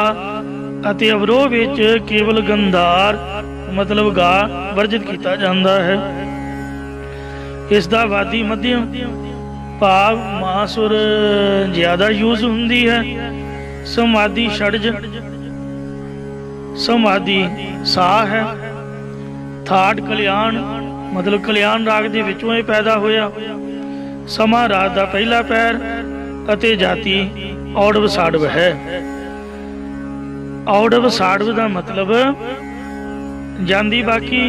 अते अवरोह विच केवल गंधार मतलब गा वर्जित किया जाता है। इसका वादी मध्यम भाव मासुर ज्यादा यूज होंदी है। समाधि षडज, समाधि सा है। थाट कल्याण मतलब कल्याण राग दे विचों ये पैदा होया। समा राग का पहला पैर अते जाति औड़व साड़व है। औड़व साड़व का मतलब ਜਾਂਦੀ बाकी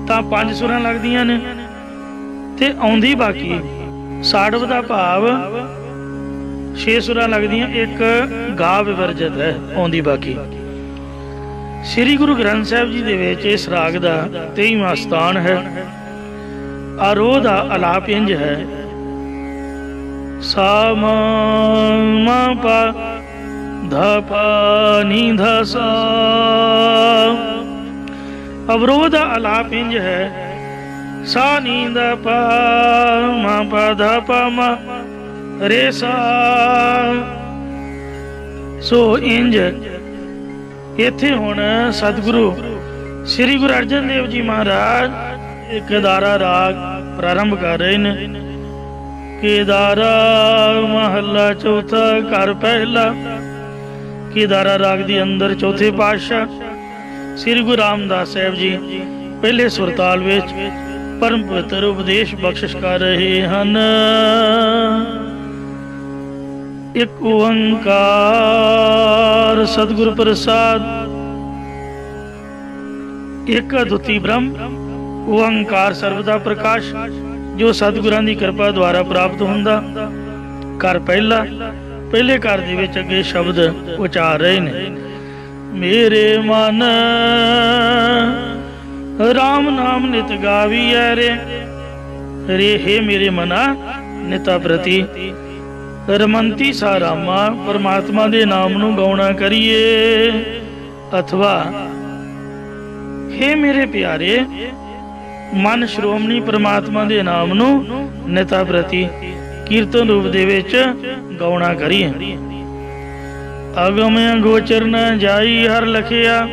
ਤਾਂ 5 ਸੁਰਾਂ ਲੱਗਦੀਆਂ ਨੇ ਤੇ ਆਉਂਦੀ ਬਾਕੀ ਸਾੜਵ ਦਾ ਭਾਵ 6 ਸੁਰਾਂ ਲੱਗਦੀਆਂ, ਇੱਕ ਗਾ ਵਿਵਰਜਿਤ ਹੈ ਆਉਂਦੀ ਬਾਕੀ। ਸ੍ਰੀ ਗੁਰੂ ਗ੍ਰੰਥ ਸਾਹਿਬ ਜੀ ਦੇ ਵਿੱਚ ਇਸ ਰਾਗ ਦਾ 23ਵਾਂ ਸਥਾਨ ਹੈ। ਆਰੋਹ ਦਾ ਆਲਾਪ ਇੰਜ ਹੈ, ਸਾ ਮਾ ਪਾ ਧਾ ਪਾ ਨੀ ਧਾ सा। अवरोह का आलाप इंज है, सा नी दा पा मा पा धा पा मा रे सा। सो इंज इत्थे हुण सतगुरु श्री गुरु अर्जन देव जी महाराज केदारा राग प्रारंभ कर रहे हैं। केदारा महला चौथा कर पहला। केदारा राग के अंदर चौथे पातशाह श्री गुरु रामदास साहब जी पहले सुरताल विच परम पवित्र उपदेश बख्शिश कर रहे हैं। एक ओंकार सतगुरु प्रसाद, एक अद्वितीय ब्रह्म ਉਹ ਅਹੰਕਾਰ ਸਰਬ ਦਾ ਪ੍ਰਕਾਸ਼ ਜੋ ਸਤਿਗੁਰਾਂ ਦੀ ਕਿਰਪਾ ਦੁਆਰਾ ਪ੍ਰਾਪਤ ਹੁੰਦਾ। ਘਰ ਪਹਿਲੇ ਘਰ ਦੇ ਵਿੱਚ ਅੱਗੇ ਸ਼ਬਦ ਉਚਾਰ ਰਹੇ ਨੇ, ਮੇਰੇ ਮਨ ਰਾਮ ਨਾਮ ਨਿਤ ਗਾਵੀਐ ਰੇ। ਰੇ ਹੇ ਮੇਰੇ ਮਨਾ ਨਿਤਾ ਪ੍ਰਤੀ ਰਮੰਤੀ ਸਾ ਰਾਮਾ, ਪਰਮਾਤਮਾ ਦੇ ਨਾਮ ਨੂੰ ਗਾਉਣਾ ਕਰੀਏ। ਅਥਵਾ ਹੇ ਮੇਰੇ ਪਿਆਰੇ ਮਨ ਸ਼੍ਰੋਮਣੀ ਪਰਮਾਤਮਾ ਦੇ ਨਾਮ ਨੂੰ ਨਿਤਾ ਪ੍ਰਤੀ ਕੀਰਤਨ ਰੂਪ ਦੇ ਵਿੱਚ ਗਾਉਣਾ ਕਰੀਏ। ਅਗਮ ਅਗੋਚਰ ਨ ਜਾਈ ਹਰ ਲਖਿਆ,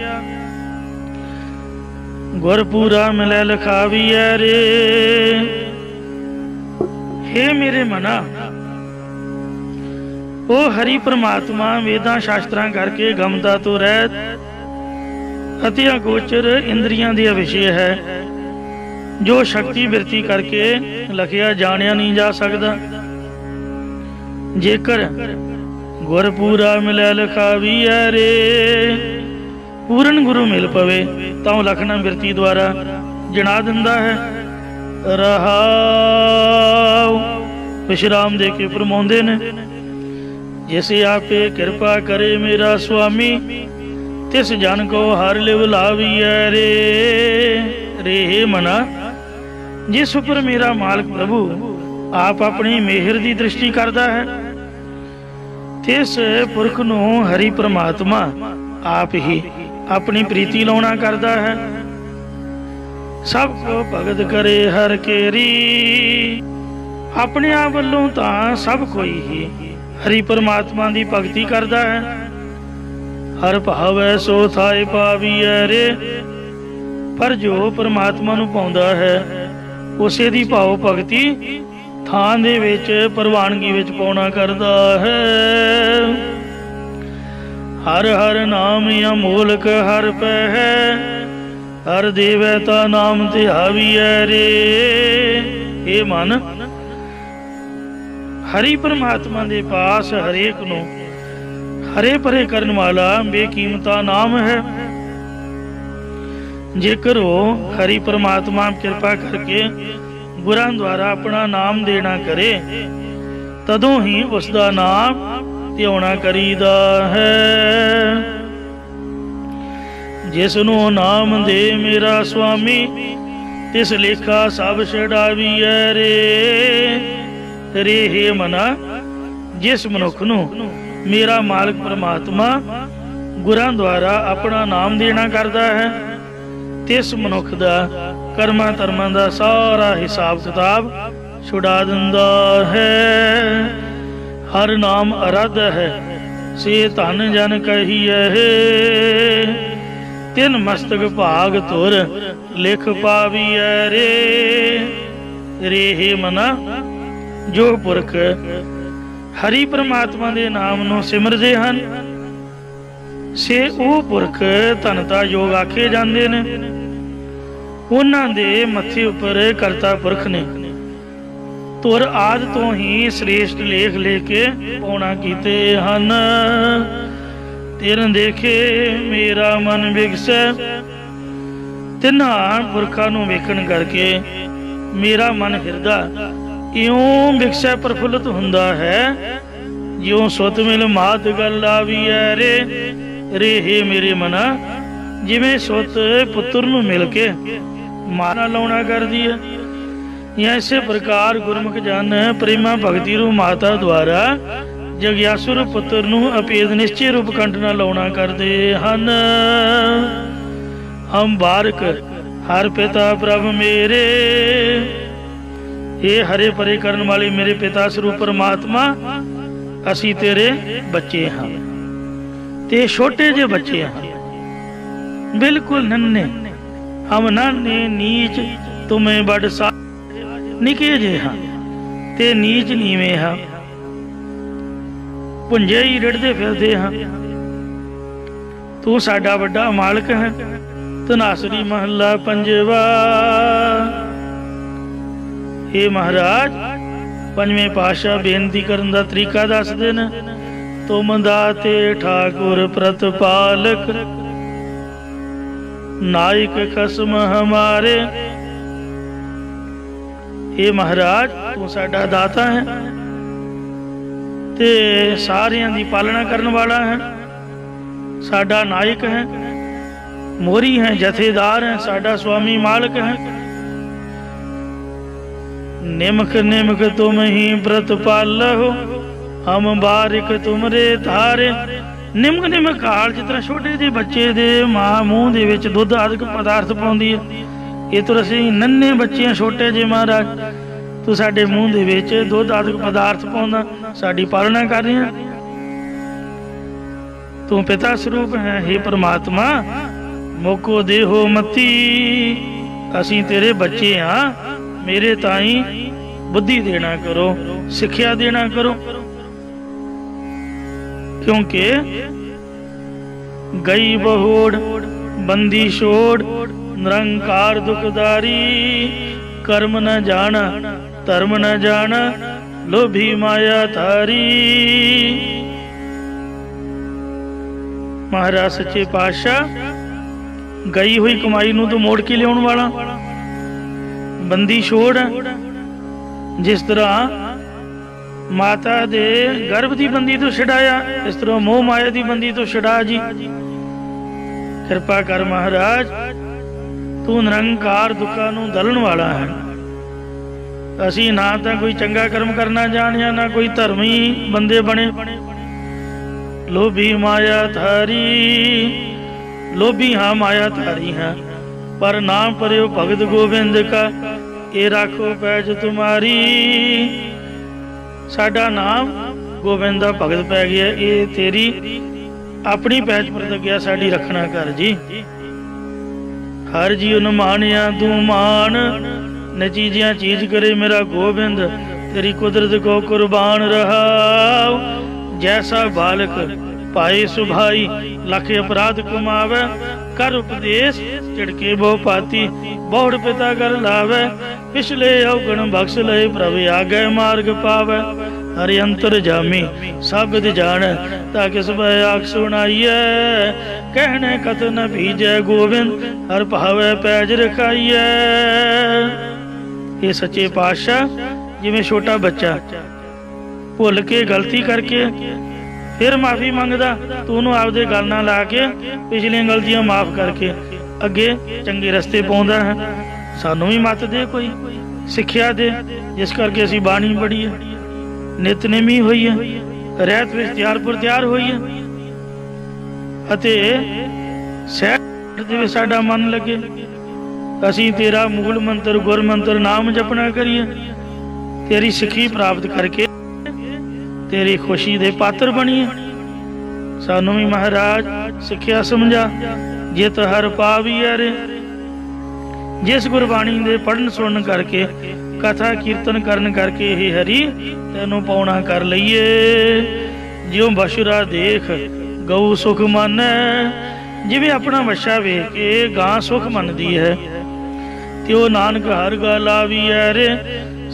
ਗੁਰ ਪੂਰਾ ਮਿਲੈ ਲਖਾਵੀਐ ਰੇ। ਹੇ ਮੇਰੇ ਮਨਾ ਉਹ ਹਰੀ ਪ੍ਰਮਾਤਮਾ ਵੇਦਾਂ ਸ਼ਾਸਤਰਾਂ ਕਰਕੇ ਗਮਤਾ ਤੋਂ ਰਹਿਤ ਅਤੇ ਅਗੋਚਰ ਇੰਦਰੀਆਂ ਦੇ ਵਿਸ਼ੇ ਹੈ, ਜੋ ਸ਼ਕਤੀ ਬਿਰਤੀ ਕਰਕੇ ਲਖਿਆ ਜਾਣਿਆ ਨਹੀਂ ਜਾ ਸਕਦਾ। ਜੇਕਰ ਗੁਰ ਪੂਰਾ ਮਿਲੈ ਲਖਾਵੀਐ ਰੇ, ਪੂਰਨ ਗੁਰੂ ਮਿਲ ਪਵੇ ਤਾਂ ਉਹ ਲਖਣਾ ਬਿਰਤੀ ਦੁਆਰਾ ਜਣਾ ਦਿੰਦਾ ਹੈ। ਰਹਾਉ ਵਿਸ਼ਰਾਮ ਦੇ ਕੇ ਫਰਮਾਉਂਦੇ ਨੇ, ਜਿਸੇ ਆਪੇ ਕਿਰਪਾ ਕਰੇ ਮੇਰਾ ਸੁਆਮੀ, ਤਿਸ ਜਨ ਕੋ ਹਰ ਲਿਵ ਲਾਵੀਐ ਰੇ। ਰੇ ਮਨਾ ਜਿਸ ਉੱਪਰ ਮੇਰਾ ਮਾਲਕ ਪ੍ਰਭੂ ਆਪ ਆਪਣੀ ਮਿਹਰ ਦੀ ਦ੍ਰਿਸ਼ਟੀ ਕਰਦਾ ਹੈ, ਤਿਸ ਪੁਰਖ ਨੂੰ ਹਰੀ ਪ੍ਰਮਾਤਮਾ ਆਪ ਹੀ ਆਪਣੀ ਪ੍ਰੀਤੀ ਲਾਉਣਾ ਕਰਦਾ ਹੈ। ਸਭ ਕੋ ਭਗਤ ਕਰੇ ਹਰ ਕੇਰੀ, ਆਪਣੇ ਆਪ ਵੱਲੋਂ ਤਾਂ ਸਭ ਕੋਈ ਹੀ ਹਰੀ ਪ੍ਰਮਾਤਮਾ ਦੀ ਭਗਤੀ ਕਰਦਾ ਹੈ। ਹਰ ਭਾਵੈ ਸੋ ਥਾਇ ਪਾਵੀਐ ਰੇ, ਪਰ ਜੋ ਪ੍ਰਮਾਤਮਾ ਨੂੰ ਪਾਉਂਦਾ ਹੈ ਉਸੇ ਦੀ ਭਾਵ ਭਗਤੀ ਥਾਂ ਦੇ ਵਿੱਚ ਪ੍ਰਵਾਨਗੀ ਵਿੱਚ ਪਾਉਣਾ ਕਰਦਾ ਹੈ। ਹਰ ਹਰ ਨਾਮ ਅਮੋਲਕ ਹਰ ਪੈ ਹੈ, ਹਰ ਦੇਵੈ ਤਾ ਨਾਮ ਧਿਆਵੀਐ ਰੇ। ਇਹ ਮਨ ਹਰੀ ਪ੍ਰਮਾਤਮਾ ਦੇ ਪਾਸ ਹਰੇਕ ਨੂੰ ਹਰੇ ਭਰੇ ਕਰਨ ਵਾਲਾ ਬੇਕੀਮਤਾ ਨਾਮ ਹੈ। ਜੇਕਰ ਉਹ ਹਰੀ ਪ੍ਰਮਾਤਮਾ ਕਿਰਪਾ ਕਰਕੇ ਗੁਰਾਂ ਦੁਆਰਾ ਆਪਣਾ ਨਾਮ ਦੇਣਾ ਕਰੇ, ਤਦੋਂ ਹੀ ਉਸ ਦਾ ਨਾਮ ਧਿਆਉਣਾ ਕਰੀਦਾ ਹੈ। ਜਿਸ ਨੂੰ ਨਾਮ ਦੇ ਮੇਰਾ ਸੁਆਮੀ, ਤਿਸ ਲੇਖਾ ਸਭ ਛਡਾਵੀਐ ਰੇ। ਰੇ ਹੇ ਮਨਾ ਜਿਸ ਮਨੁੱਖ ਨੂੰ ਮੇਰਾ ਮਾਲਕ ਪ੍ਰਮਾਤਮਾ ਗੁਰਾਂ ਦੁਆਰਾ ਆਪਣਾ ਨਾਮ ਦੇਣਾ ਕਰਦਾ ਹੈ, ਤਿਸ ਮਨੁੱਖ ਦਾ ਕਰਮਾਂ ਧਰਮਾਂ ਦਾ ਸਾਰਾ ਹਿਸਾਬ ਕਿਤਾਬ ਛੁਡਾ ਦਿੰਦਾ ਹੈ। ਹਰ ਨਾਮ ਅਰਧ ਹੈ ਸੇ ਧਨ ਜਨ ਕਹੀਐ, ਤਿਨ ਮਸਤਕ ਭਾਗ ਧੁਰ ਲਿਖ ਪਾਵੀਐ ਰੇ। ਰੇ ਹੇ ਮਨਾ ਜੋ ਪੁਰਖ ਹਰੀ ਪ੍ਰਮਾਤਮਾ ਦੇ ਨਾਮ ਨੂੰ ਸਿਮਰਦੇ ਹਨ, ਸੇ ਉਹ ਪੁਰਖ ਧਨਤਾ ਯੋਗ ਆਖੇ ਜਾਂਦੇ ਨੇ। ਉਹਨਾਂ ਦੇ ਮੱਥੇ ਉੱਪਰ ਕਰਤਾ ਪੁਰਖ ਨੇ ਧੁਰ ਆਦਿ ਤੋਂ ਹੀ ਸ੍ਰੇਸ਼ਟ ਲੇਖ ਲੈ ਕੇ ਪਾਉਣਾ ਕੀਤੇ ਹਨ। ਤਿਰਨ ਦੇਖੇ ਮੇਰਾ ਮਨ ਵਿਗਸੈ, ਤਿੰਨਾਂ ਪੁਰਖਾਂ ਨੂੰ ਵੇਖਣ ਕਰਕੇ ਮੇਰਾ ਮਨ ਹਿਰਦਾ ਇਉਂ ਵਿਗਸੈ ਪ੍ਰਫੁੱਲਤ ਹੁੰਦਾ ਹੈ, ਜਿਉਂ ਸੁਤ ਮਿਲ ਮਾਤ ਗੱਲ ਆਵੀਐ ਰੇ। ਰੇ ਹੇ ਮੇਰੇ ਮਨਾ ਜਿਵੇਂ ਸੁਤ ਪੁੱਤਰ ਨੂੰ ਮਿਲ ਕੇ ਮਾਨਾ ਲਾਉਣਾ ਕਰਦੀ ਹੈ, ਐਸੇ ਪ੍ਰਕਾਰ ਗੁਰਮੁਖ ਜਨ ਪ੍ਰੇਮਾ ਭਗਤੀ ਰੂ ਮਾਤਾ ਦੁਆਰਾ ਜਗਿਆਸੁਰ ਪੁੱਤਰ ਨੂੰ ਅਪੇਦ ਨਿਸ਼ਚੇ ਰੂਪ ਕੰਠ ਨਾਲ ਲਾਉਣਾ ਕਰਦੇ ਹਨ। ਹਮ ਬਾਰਕ ਹਰ ਪਿਤਾ ਪ੍ਰਭ ਮੇਰੇ, ਇਹ ਹਰੇ ਭਰੇ ਕਰਨ ਵਾਲੇ ਮੇਰੇ ਪਿਤਾ ਸਰੂਪ ਪਰਮਾਤਮਾ, ਅਸੀਂ ਤੇਰੇ ਬੱਚੇ ਹਾਂ ਤੇ ਛੋਟੇ ਜਿਹੇ ਬੱਚੇ ਹਾਂ, ਬਿਲਕੁਲ ਨੰਨੇ। ਹਮ ਨਾਨੇ ਨੀਚ ਤੁਮੇ ਬੜ ਸਾ, ਨਿੱਕੇ ਜਿਹੇ ਹਾਂ ਤੇ ਨੀਚ ਨੀਵੇਂ ਹਾਂ, ਪੁੰਜੇ ਹੀ ਰਿੜਦੇ ਫਿਰਦੇ ਹਾਂ। ਤੂੰ ਸਾਡਾ ਵੱਡਾ ਮਾਲਕ ਹੈ। ਧਨਾਸਰੀ ਮਹੱਲਾ ਪੰਜਵਾ। हे महाराज पंजवें पातशाह बेनती करन दा तरीका दसदे ने। तुम दाते ठाकुर प्रतपालक नायक खसम हमारे, हे महाराज तू साडा दाता है ते सारियां दी पालना करने वाला है, साडा नायक है, मोरी है, जथेदार है, साडा स्वामी मालिक है। निमक निमक तुम ही व्रत पालो, हम बारिक तुमरे धारे। निमक निमक काल जिस तरह छोटे ਜਿਹੇ ਬੱਚੇ ਦੇ ਮਾਂ ਮੂੰਹ ਦੇ ਵਿੱਚ ਦੁੱਧ ਆਦਿਕ ਪਦਾਰਥ ਪਾਉਂਦੀ ਹੈ, ਇਹ ਤੋਂ ਅਸੀਂ ਨੰਨੇ ਬੱਚੇ ਆ ਛੋਟੇ ਜਿਹੇ ਮਹਾਰਾਜ, ਤੂੰ ਸਾਡੇ ਮੂੰਹ ਦੇ ਵਿੱਚ ਦੁੱਧ ਆਦਿਕ ਪਦਾਰਥ ਪਾਉਂਦਾ, ਸਾਡੀ ਪਾਲਣਾ ਕਰ ਰਿਹਾ। ਤੂੰ ਪਿਤਾ ਸਰੂਪ ਹੈ, हे परमात्मा ਮੋਕੋ ਦੇਹੋ ਮਤੀ, ਅਸੀਂ ਤੇਰੇ ਬੱਚੇ ਹਾਂ, ਮੇਰੇ ਤਾਈ बुद्धि देना करो, सिक्ख्या देना करो। क्योंकि गई बहोड़ बंदी छोड़, निरंकार दुखदारी, कर्म न जाना धर्म न जाना, लोभी माया थारी। महाराज सच्चे पातशाह गई हुई कमाई नूं तो मोड़ के लियाउण वाला, बंदी छोड़ जिस तरह माता दे गर्भ की बंदी तो छड़ाया, इस तरह मोह माया की बंदी तो छड़ा जी। कृपा कर महाराज, तू निरंकार दुखा नूं दलन वाला है। असी ना तो कोई चंगा कर्म करना जानिया, ना कोई धर्मी बंदे बने। लोभी माया थारी, लोभी हाँ माया थारी है, पर नाम पर्यो भगत गोविंद का, ये राखो पैज तुम्हारी। साडा नाम गोविंद दा भगत पै गया, ये तेरी अपनी पैज प्रतिज्ञा साडी रखना कर जी। हर जीव न मानिया तू मान, न चीजिया चीज करे मेरा गोविंद, तेरी कुदरत को कुर्बान रहा। जैसा बालक पाए सुभाई, लख अपराध कमावे, कर उपदेश चिड़के बहु पाती, बहुड़ पिता कर लावे। पिछले अवगुण बख्श ले, प्रभु आगे मार्ग पावे। हरि अंतर जामी सब जान, ताकि सब आख सुनाइए। कहने कथ न भीजै गोविंद, हर भावे पैज रखाइए। ये सच्चे पातशाह जिवें छोटा बच्चा भुल के गलती करके फिर माफी मंगदा, तू उन्होंने आपदे गल ना ला के पिछलियां गलतियां माफ करके अगे चंगे रस्ते पाउंदा है। सानू भी मत दे, कोई सिक्ख्या दे, जिस करके असी बाणी पढ़ी है, नितनेमी होई है, रहत विच त्यार पर त्यार होई है, अते सैर दे विच साडा मन लगे। असी तेरा मूल मंत्र गुर मंत्र नाम जपना करिए, तेरी सिक्खी प्राप्त करके तेरी खुशी दे पात्र बनिए। सानू भी महाराज सिक्ख्या समझा, जित हर पावी रे। जिस गुरबाणी दे पढ़न सुनन करके कथा कीर्तन करन करके हे हरि तैनू पाउणा कर लईए। जिउं बशुरा देख गऊ सुख मानै, जिवें अपना वशा वेख के गां सुख मनदी है, त्यो नानक हर गल आवी रे।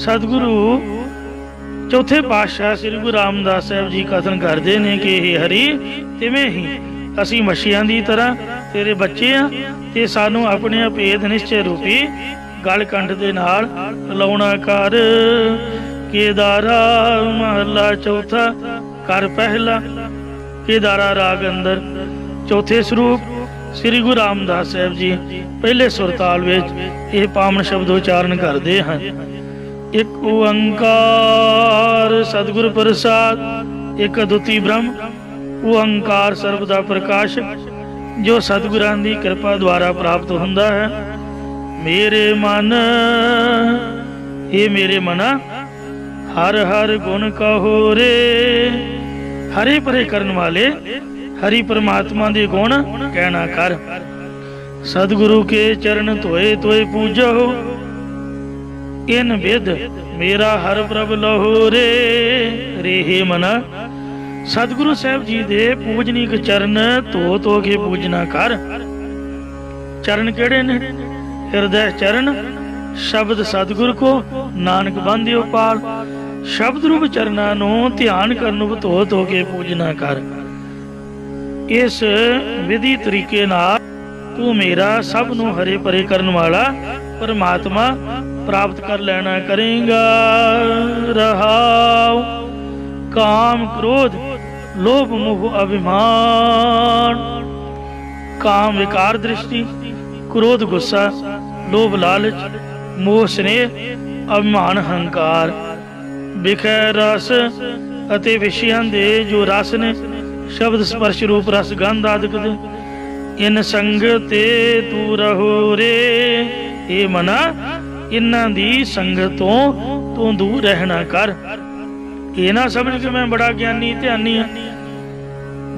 सतगुरु चौथे पातशाह श्री गुरु रामदास साहब जी कथन करते हैं कि हे हरि, तिवें ही असी मछियां दी तरह तेरे बच्चे हाँ, ते सानू अपने अभेद निश्चय रूपी गल कंठ दे नाल लाउणा कर। केदारा महला चौथा कर पहला। केदारा राग अंदर चौथे स्वरूप श्री गुरु रामदास साहब जी पहले सुरताल विच यह पावन शब्द उच्चारण करते हैं। एक ओंकार सतगुरु प्रसाद, एक अद्विती ब्रह्म ओंकार सर्वदा प्रकाशक, जो सतगुरां दी कृपा द्वारा प्राप्त हुंदा है। मेरे मन, हे मेरे मना, हर हर गुण कहो रे। हरे परे करन वाले हरि परमात्मा दे गुण कहना कर। सतगुरु के चरण धोए धोए पूजो, इन विद मेरा हर प्रभ लहो रे। रे हे मना, सतगुरु साहब जी दे पूजनीक चरण धो के पूजना कर। चरण केड़े ने? हृदय चरण शब्द सतगुरु को नानक बंदियो पाल। शब्द रूप चरणा नू ध्यान करन धो के पूजना कर। इस विधि तरीके नाल तू मेरा सब नू हरे परे करन वाला परमात्मा प्राप्त कर लेना करेगा। रहाओ काम क्रोध लोभ मोह अभिमान। काम विकार दृष्टि, क्रोध गुस्सा, लोभ लालच, मोह स्नेह, अभिमान हंकार। विखै रस ਅਤੇ ਵਿਸ਼ਿਆਂ ਦੇ ਜੋ ਰਸ ਨੇ, ਸ਼ਬਦ ਸਪਰਸ਼ ਰੂਪ ਰਸ ਗੰਧ ਆਦਿਕ ਦੇ, ਇਨ ਸੰਗ ਤੇ ਤੂੰ ਰਹੋ ਰੇ। ਇਹ ਮਨਾ ਇਹਨਾਂ ਦੀ ਸੰਗਤ ਤੋਂ ਤੂੰ ਦੂਰ ਰਹਿਣਾ ਕਰ। ਇਹ ਨਾ ਸਮਝ ਕਿ ਮੈਂ ਬੜਾ ਗਿਆਨੀ ਧਿਆਨੀ ਹਾਂ।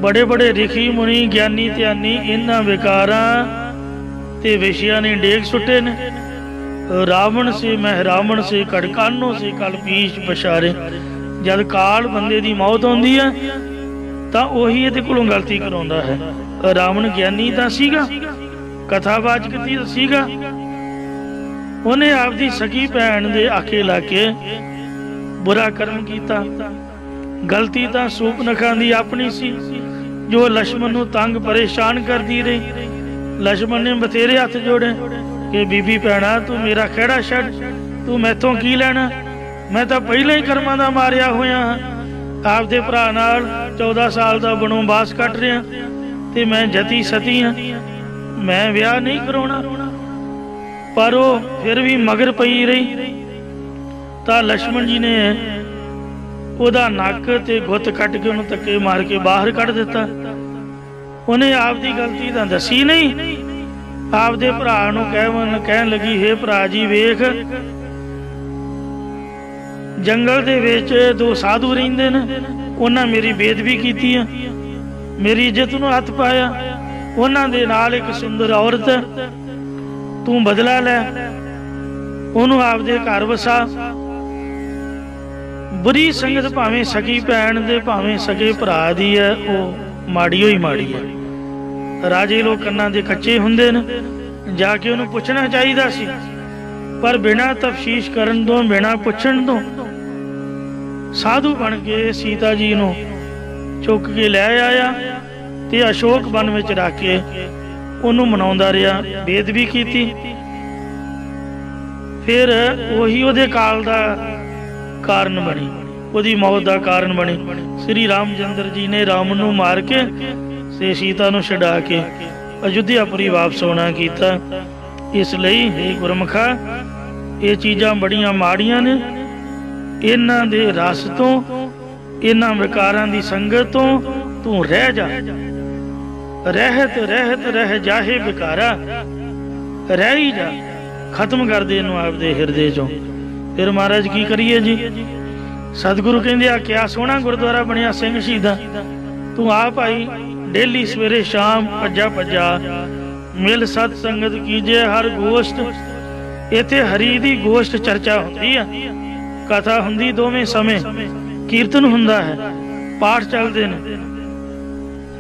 ਬੜੇ ਬੜੇ ਰਿਖੀ ਮੁਨੀ ਗਿਆਨੀ ਧਿਆਨੀ ਇਹਨਾਂ ਵਿਕਾਰਾਂ ਤੇ ਵਿਸ਼ਿਆਂ ਨੇ ਡੇਗ ਸੁੱਟੇ ਨੇ। ਰਾਵਣ ਸੇ ਮਹਿ ਰਾਵਣ ਸੇ ਕੜਕਾਨੋ ਸੇ ਕਲਪੀਸ਼ ਪਛਾਰੇ। ਜਦ ਕਾਲ ਬੰਦੇ ਦੀ ਮੌਤ ਆਉਂਦੀ ਹੈ ਤਾਂ ਉਹੀ ਇਹਦੇ ਕੋਲੋਂ ਗਲਤੀ ਕਰਾਉਂਦਾ ਹੈ। ਰਾਵਣ ਗਿਆਨੀ ਤਾਂ ਸੀਗਾ, ਕਥਾਵਾਚਕ ਤਾਂ ਸੀਗਾ। ਉਹਨੇ ਆਪਦੀ ਸਕੀ ਭੈਣ ਦੇ ਆਖੇ ਲਾ ਕੇ ਬੁਰਾ ਕਰਮ ਕੀਤਾ। ਗਲਤੀ ਤਾਂ ਸੂਪਨਖਾਂ ਦੀ ਆਪਣੀ ਸੀ, ਜੋ ਲక్ష్మణ ਨੂੰ ਤੰਗ ਪਰੇਸ਼ਾਨ ਕਰਦੀ ਰਹੀ। ਲక్ష్మణ ਨੇ ਬਥੇਰੇ ਹੱਥ ਜੋੜੇ ਕਿ ਬੀਬੀ ਭੈਣਾ ਤੂੰ ਮੇਰਾ ਖਹਿੜਾ ਛੱਡ, ਤੂੰ ਮੈਥੋਂ ਕੀ ਲੈਣਾ, ਮੈਂ ਤਾਂ ਪਹਿਲਾਂ ਹੀ ਕਰਮਾਂ ਦਾ ਮਾਰਿਆ ਹੋਇਆ ਹਾਂ। ਆਪਦੇ ਭਰਾ ਨਾਲ 14 ਸਾਲ ਦਾ ਬਣੋਵਾਸ ਕੱਟ ਰਿਹਾ ਤੇ ਮੈਂ ਜਤੀ ਸਤੀ ਹਾਂ, ਮੈਂ ਵਿਆਹ ਨਹੀਂ ਕਰਾਉਣਾ। ਪਰ ਉਹ ਫਿਰ ਵੀ ਮਗਰ ਪਈ ਰਹੀ ਤਾਂ ਲక్ష్మణ ਜੀ ਨੇ ਉਹਦਾ ਨੱਕ ਤੇ ਗੁੱਤ ਕੱਟ ਕੇ ਉਹਨੂੰ ਧੱਕੇ ਮਾਰ ਕੇ ਬਾਹਰ ਕੱਢ ਦਿੱਤਾ। ਉਹਨੇ ਆਪਦੀ ਗਲਤੀ ਤਾਂ ਦੱਸੀ ਨਹੀਂ। ਆਪਦੇ ਭਰਾ ਨੂੰ ਕਹਿਣ ਲੱਗੀ, ਹੇ ਭਰਾ ਜੀ ਵੇਖ, ਜੰਗਲ ਦੇ ਵਿੱਚ 2 ਸਾਧੂ ਰਹਿੰਦੇ ਨੇ, ਉਹਨਾਂ ਮੇਰੀ ਬੇਅਦਬੀ ਕੀਤੀ ਆ, ਮੇਰੀ ਇੱਜ਼ਤ ਨੂੰ ਹੱਥ ਪਾਇਆ। ਉਹਨਾਂ ਦੇ ਨਾਲ ਇੱਕ ਸੁੰਦਰ ਔਰਤ ਹੈ, ਤੂੰ ਬਦਲਾ ਲੈ, ਉਹਨੂੰ ਆਪਦੇ ਘਰ ਵਸਾ। ਬੁਰੀ ਸੰਗਤ ਭਾਵੇਂ ਸਕੀ ਭੈਣ ਦੇ ਭਾਵੇਂ ਸਕੇ ਭਰਾ ਦੀ ਹੈ, ਉਹ ਮਾੜੀ ਹੋਈ ਮਾੜੀ ਹੈ। ਰਾਜੇ ਲੋਕ ਕੰਨਾਂ ਦੇ ਕੱਚੇ ਹੁੰਦੇ ਨੇ, ਜਾ ਕੇ ਉਹਨੂੰ ਪੁੱਛਣਾ ਚਾਹੀਦਾ ਸੀ, ਪਰ ਬਿਨਾਂ ਤਫਸ਼ੀਸ਼ ਕਰਨ ਤੋਂ ਬਿਨਾਂ ਪੁੱਛਣ ਤੋਂ ਸਾਧੂ ਬਣ ਕੇ ਸੀਤਾ ਜੀ ਨੂੰ ਚੁੱਕ ਕੇ ਲੈ ਆਇਆ ਤੇ ਅਸ਼ੋਕ ਵਨ ਵਿੱਚ ਰੱਖ ਕੇ ਉਹਨੂੰ ਮਨਾਉਂਦਾ ਰਿਹਾ, ਬੇਅਦਬੀ ਕੀਤੀ। ਫਿਰ ਉਹੀ ਉਹਦੇ ਕਾਲ ਦਾ ਕਾਰਨ ਬਣੀ, ਉਹਦੀ ਮੌਤ ਦਾ ਕਾਰਨ ਬਣੀ। ਸ੍ਰੀ ਰਾਮਚੰਦਰ ਜੀ ਨੇ ਰਾਮ ਨੂੰ ਮਾਰ ਕੇ ਤੇ ਸੀਤਾ ਨੂੰ ਛਡਾ ਕੇ ਅਯੁੱਧਿਆਪੁਰੀ ਵਾਪਸ ਆਉਣਾ ਕੀਤਾ। ਇਸ ਲਈ ਇਹ ਗੁਰਮੁਖਾ, ਇਹ ਚੀਜ਼ਾਂ ਬੜੀਆਂ ਮਾੜੀਆਂ ਨੇ। ਇਹਨਾਂ ਦੇ ਰਸ ਤੋਂ, ਇਹਨਾਂ ਵਿਕਾਰਾਂ ਦੀ ਸੰਗਤ ਤੋਂ ਤੂੰ ਰਹਿ ਜਾ। ਰਹਿਤ ਰਹਿਤ ਰਹਿ ਜਾਹੇ ਵਿਕਾਰਾ, ਰਹਿ ਹੀ ਜਾ, ਖਤਮ ਕਰ ਦੇ ਇਹਨੂੰ ਆਪਦੇ ਹਿਰਦੇ ਚੋਂ। ਫਿਰ ਮਹਾਰਾਜ ਕੀ ਕਰੀਏ ਜੀ? ਸਤਿਗੁਰੂ ਕਹਿੰਦੇ ਆ ਕਿਆ ਸੋਹਣਾ ਗੁਰਦੁਆਰਾ ਬਣਿਆ ਸਿੰਘ ਸ਼ਹੀਦਾਂ। ਤੂੰ ਆਪ ਆਈ ਡੇਲੀ ਸਵੇਰੇ ਸ਼ਾਮ ਭੱਜਾ ਮਿਲ ਸਤ ਸੰਗਤ ਕੀਜੇ ਹਰ ਗੋਸ਼ਟ। ਇੱਥੇ ਹਰੀ ਦੀ ਗੋਸ਼ਟ ਚਰਚਾ ਹੁੰਦੀ ਆ, ਕਥਾ ਹੁੰਦੀ ਦੋਵੇਂ ਸਮੇਂ, ਕੀਰਤਨ ਹੁੰਦਾ ਹੈ, ਪਾਠ ਚੱਲਦੇ ਨੇ,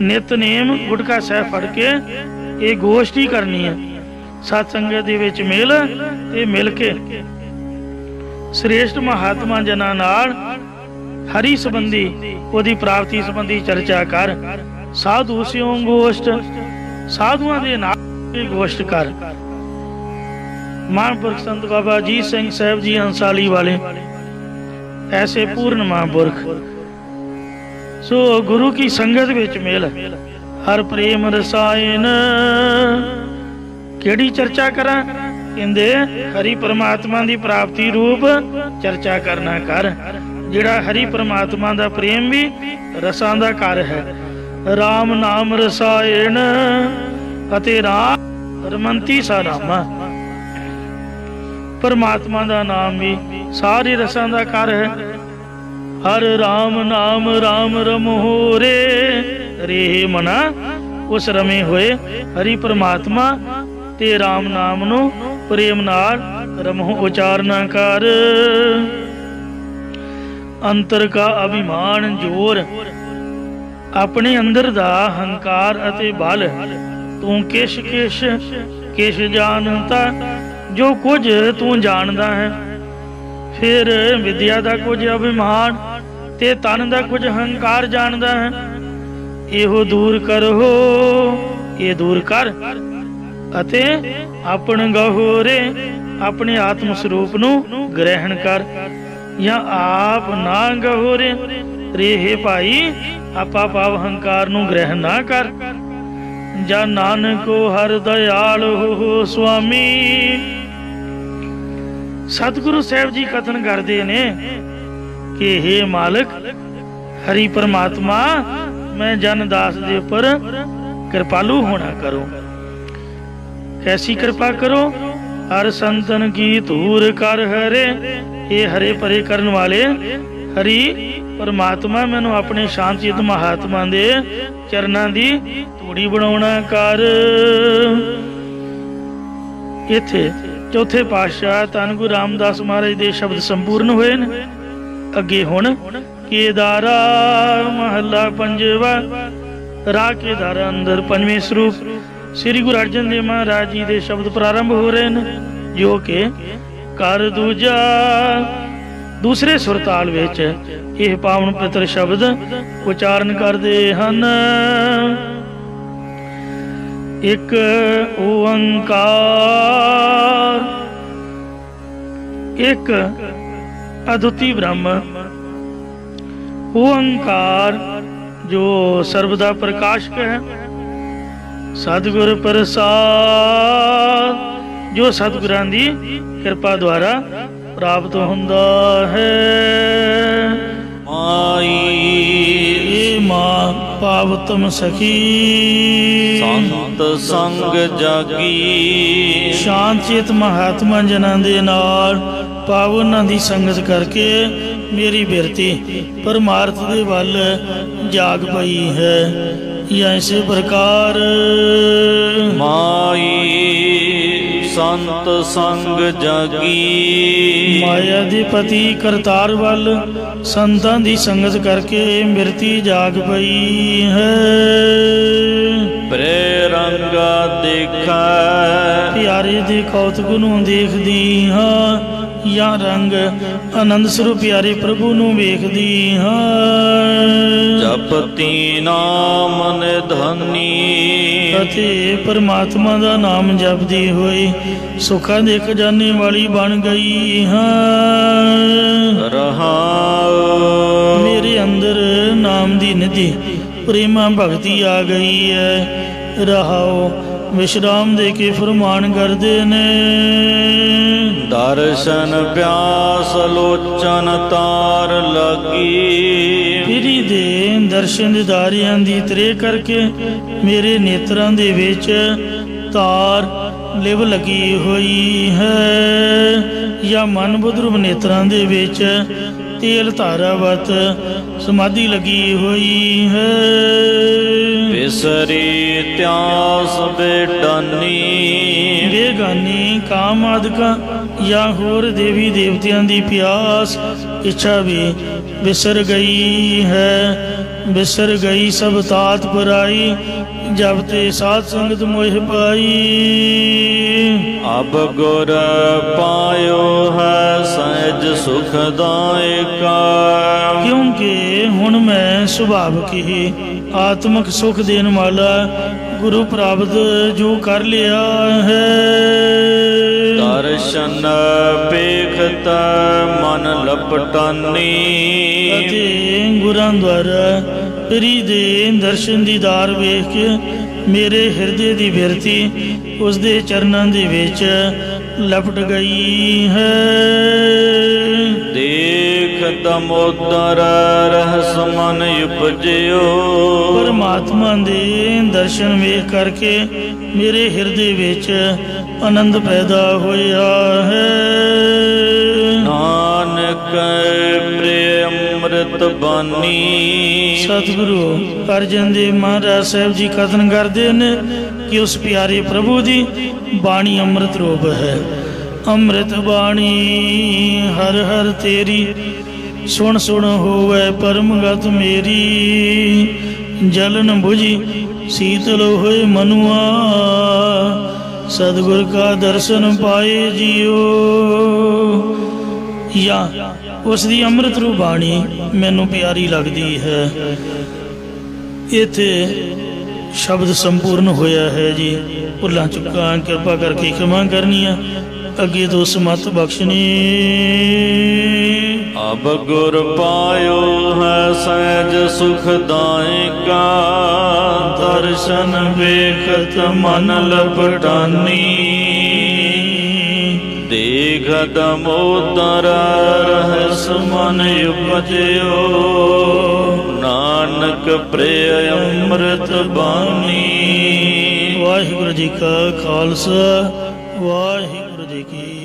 ਨਿਤਨੇਮ ਗੁਟਕਾ ਸਾਹਿਬ ਫੜ ਕੇ ਇਹ ਗੋਸ਼ਟ ਹੀ ਕਰਨੀ ਹੈ। ਸਤ ਸੰਗਤ ਦੇ ਵਿੱਚ ਮਿਲ ਤੇ ਮਿਲ ਕੇ ਸ੍ਰੇਸ਼ਟ ਮਹਾਤਮਾ ਜਨਾਂ ਨਾਲ ਹਰੀ ਸੰਬੰਧੀ, ਉਹਦੀ ਪ੍ਰਾਪਤੀ ਸੰਬੰਧੀ ਚਰਚਾ ਕਰ। ਸਾਧੂ ਸਿਉ ਗੋਸ਼ਟ, ਸਾਧੂਆਂ ਦੇ ਨਾਲ ਇਹ ਗੋਸ਼ਟ ਕਰ। ਮਹਾਂਪੁਰਖ ਸੰਤ ਬਾਬਾ ਅਜੀਤ ਸਿੰਘ ਸਾਹਿਬ ਜੀ ਹੰਸਾਲੀ ਵਾਲੇ ਐਸੇ ਪੂਰਨ ਮਹਾਂਪੁਰਖ। ਸੋ ਗੁਰੂ ਕੀ ਸੰਗਤ ਵਿੱਚ ਮਿਲ, ਹਰ ਪ੍ਰੇਮ ਰਸਾਇਨ। ਕਿਹੜੀ ਚਰਚਾ ਕਰਾਂ? ਕਹਿੰਦੇ ਹਰੀ ਪਰਮਾਤਮਾ ਦੀ ਪ੍ਰਾਪਤੀ ਰੂਪ ਚਰਚਾ ਕਰਨਾ ਕਰ। ਜਿਹੜਾ ਹਰੀ ਪਰਮਾਤਮਾ ਦਾ ਪ੍ਰੇਮ ਵੀ ਰਸਾਂ ਦਾ ਘਰ ਹੈ। ਰਾਮ ਨਾਮ ਰਸਾਇਣ ਅਤੇ ਰਾਮ ਰਮੰਤੀ ਸਾ ਰਾਮਾ। ਪਰਮਾਤਮਾ ਦਾ ਨਾਮ ਵੀ ਸਾਰੇ ਰਸਾਂ ਦਾ ਘਰ ਹੈ। ਹਰ ਰਾਮ ਨਾਮ ਰਾਮ ਰਮੋ ਰੇ। ਰੇ ਮਨਾ ਉਸ ਰਮੇ ਹੋਏ ਹਰੀ ਪਰਮਾਤਮਾ ਤੇ ਰਾਮ ਨਾਮ ਨੂੰ ਪ੍ਰੇਮ ਨਾਲ ਰਮੋ ਉਚਾਰਨਾ ਕਰ। ਅੰਤਰ ਕਾ ਅਭਿਮਾਨ ਜੋਰ, ਆਪਣੇ ਅੰਦਰ ਦਾ ਹੰਕਾਰ ਅਤੇ ਬਲ। ਤੂੰ ਕਿਛ ਕਿਛ ਕਿਛ ਜਾਣਦਾ, ਜੋ ਕੁਝ ਤੂੰ ਜਾਣਦਾ ਹੈ। ਫਿਰ ਵਿਦਿਆ ਦਾ ਕੁਝ ਅਭਿਮਾਨ ਤੇ ਤਨ ਦਾ ਕੁਝ ਹੰਕਾਰ ਜਾਣਦਾ ਹੈ। ਇਹੋ ਦੂਰ ਕਰੋ, ਇਹ ਦੂਰ ਕਰ। ਅਤੇ ਆਪਣ ਗਹੋਰੇ ਆਪਣੇ ਆਤਮ ਸਰੂਪ ਨੂੰ ਗ੍ਰਹਿਣ ਕਰ, ਜਾਂ ਆਪ ਨਾ ਗਹੋਰੇ ਰਹੇ ਭਾਈ ਆਪਾ ਭਾਵ ਹੰਕਾਰ ਨੂੰ ਗ੍ਰਹਿਣ ਨਾ ਕਰ। ਜਾਂ ਨਾਨਕੋ ਹਰ ਦਇਆਲ ਹੋ ਸੁਆਮੀ। ਸਤਿਗੁਰੂ ਸਾਹਿਬ ਜੀ ਕਥਨ ਕਰਦੇ ਨੇ ਕਿ हे ਮਾਲਕ ਹਰੀ परमात्मा, मैं जन दास ਦੇ ਉੱਪਰ कृपालु होना करो। कैसी कृपा करो? हर संतन की धूर कर हरे। ये हरे परे करन वाले हरि परमात्मा मैनू अपने शांतित महात्मा दे चरनां दी धूड़ी बनाउणा कर। इत्थे चौथे पातशाह धन गुरु रामदास महाराज दे शब्द संपूर्ण होए ने। अगे हुण केदारा महला पंजवा। राह केदारा अंदर पंजवें स्वरूप श्री गुरु अर्जन देव महाराज जी के शब्द प्रारंभ हो रहे हैं, जो कि कर दूजा दूसरे सुरताल विच यह पावन पवित्र शब्द उचारण करते हैं। एक ओंकार, एक अद्वितीय ब्रह्म ओंकार जो सर्वदा प्रकाशक है। सतगुर प्रसाद जो सतगुरां दी कृपा द्वारा प्राप्त हुंदा है। माई मां पावतम सखी संत संग जागी। शांत चेत महात्मा जनां दे नाल पावनां दी संगत करके मेरी बिरती परमार्थ दे वल जाग पई है। या इस प्रकार माई संत संग जागी। माया दे पति करतार वल संतां दी संगत करके बिरती जाग पई है। प्रेरंगा देखा प्यारे दे कौतुक नूं देखदी हां। या रंग आनंद स्वरूप प्यारे प्रभु नूं वेखदी हां। जपती नाम निधानी अते परमात्मा दा नाम जपदी होए सुखां दे खजाने वाली बन गई हां। रहाओ मेरे अंदर नाम दी निधि प्रेमा भगती आ गई है। रहाओ विश्राम दे के फरमान करदे ने। दर्शन प्यास लोचन तार लगी। फिरी दे दर्शन दिदारियां दी त्रे करके मेरे नेत्रां दे विच तार लिव लगी हुई है। या मन बुद्रुब नेत्रां दे विच तेल धारावत समाधि लगी हुई है। बिसरी त्यास बेडानी बेगानी काम आदका या होर देवी देवतियां दी प्यास इच्छा भी बिसर गई है। बिसर गई सब तात पुराई जब ते साध संगत मोह पाई। अब गुर पायो है सहज सुखदायका। क्योंकि हुण मैं सुभावक ही आत्मक सुख देने वाला गुरु प्राप्त जो कर लिया है। दर्शन पेखत मन लपटानी गुरां द्वारा प्री दे दर्शन दीदार वेख के मेरे हृदय की बिरती उसके चरणों के विच लपट गई है। देख दमोदर रहस मन उपजियो। परमात्मा दे दर्शन वेख करके मेरे हृदय विच आनंद पैदा होया है। नानक प्रेम अमृत बानी। सतगुरु अर्जन देव महाराज साहब जी कथन करते हैं कि उस प्यारे प्रभु की बाणी अमृत रूप है। अमृत बाणी हर हर तेरी सुन सुन होवे परमगत मेरी। जलन बुझी शीतल होए मनुआ सतगुर का दर्शन पाए जियो। या उसकी अमृत रूप बाणी मैनू प्यारी लगती है। इत्थे शब्द संपूर्ण होया है जी। ਭੁੱਲਾਂ ਚੁੱਕਾਂ ਕਿਰਪਾ ਕਰਕੇ ਖਿਮਾ ਕਰਨੀਆਂ, ਅੱਗੇ ਤੋਂ ਸਮਤ ਬਖਸ਼ਣੀ। ਅਬ ਗੁਰ ਪਾਇਓ ਹੈ ਸਹਿਜ ਸੁਖਦਾਇਕਾ, ਦਰਸ਼ਨ ਵੇਖਤ ਮਨ ਲਪਟਾਨੀ। ਦੇਖਤ ਮੋਦਰ ਰਹਿਸ ਮਨ ਉਪਜਿਓ, ਨਾਨਕ ਪ੍ਰਿਯ ਅੰਮ੍ਰਿਤ ਬਾਣੀ। ਵਾਹਿਗੁਰੂ ਜੀ ਕਾ ਖਾਲਸਾ, ਵਾਹਿਗੁਰੂ ਜੀ ਕੀ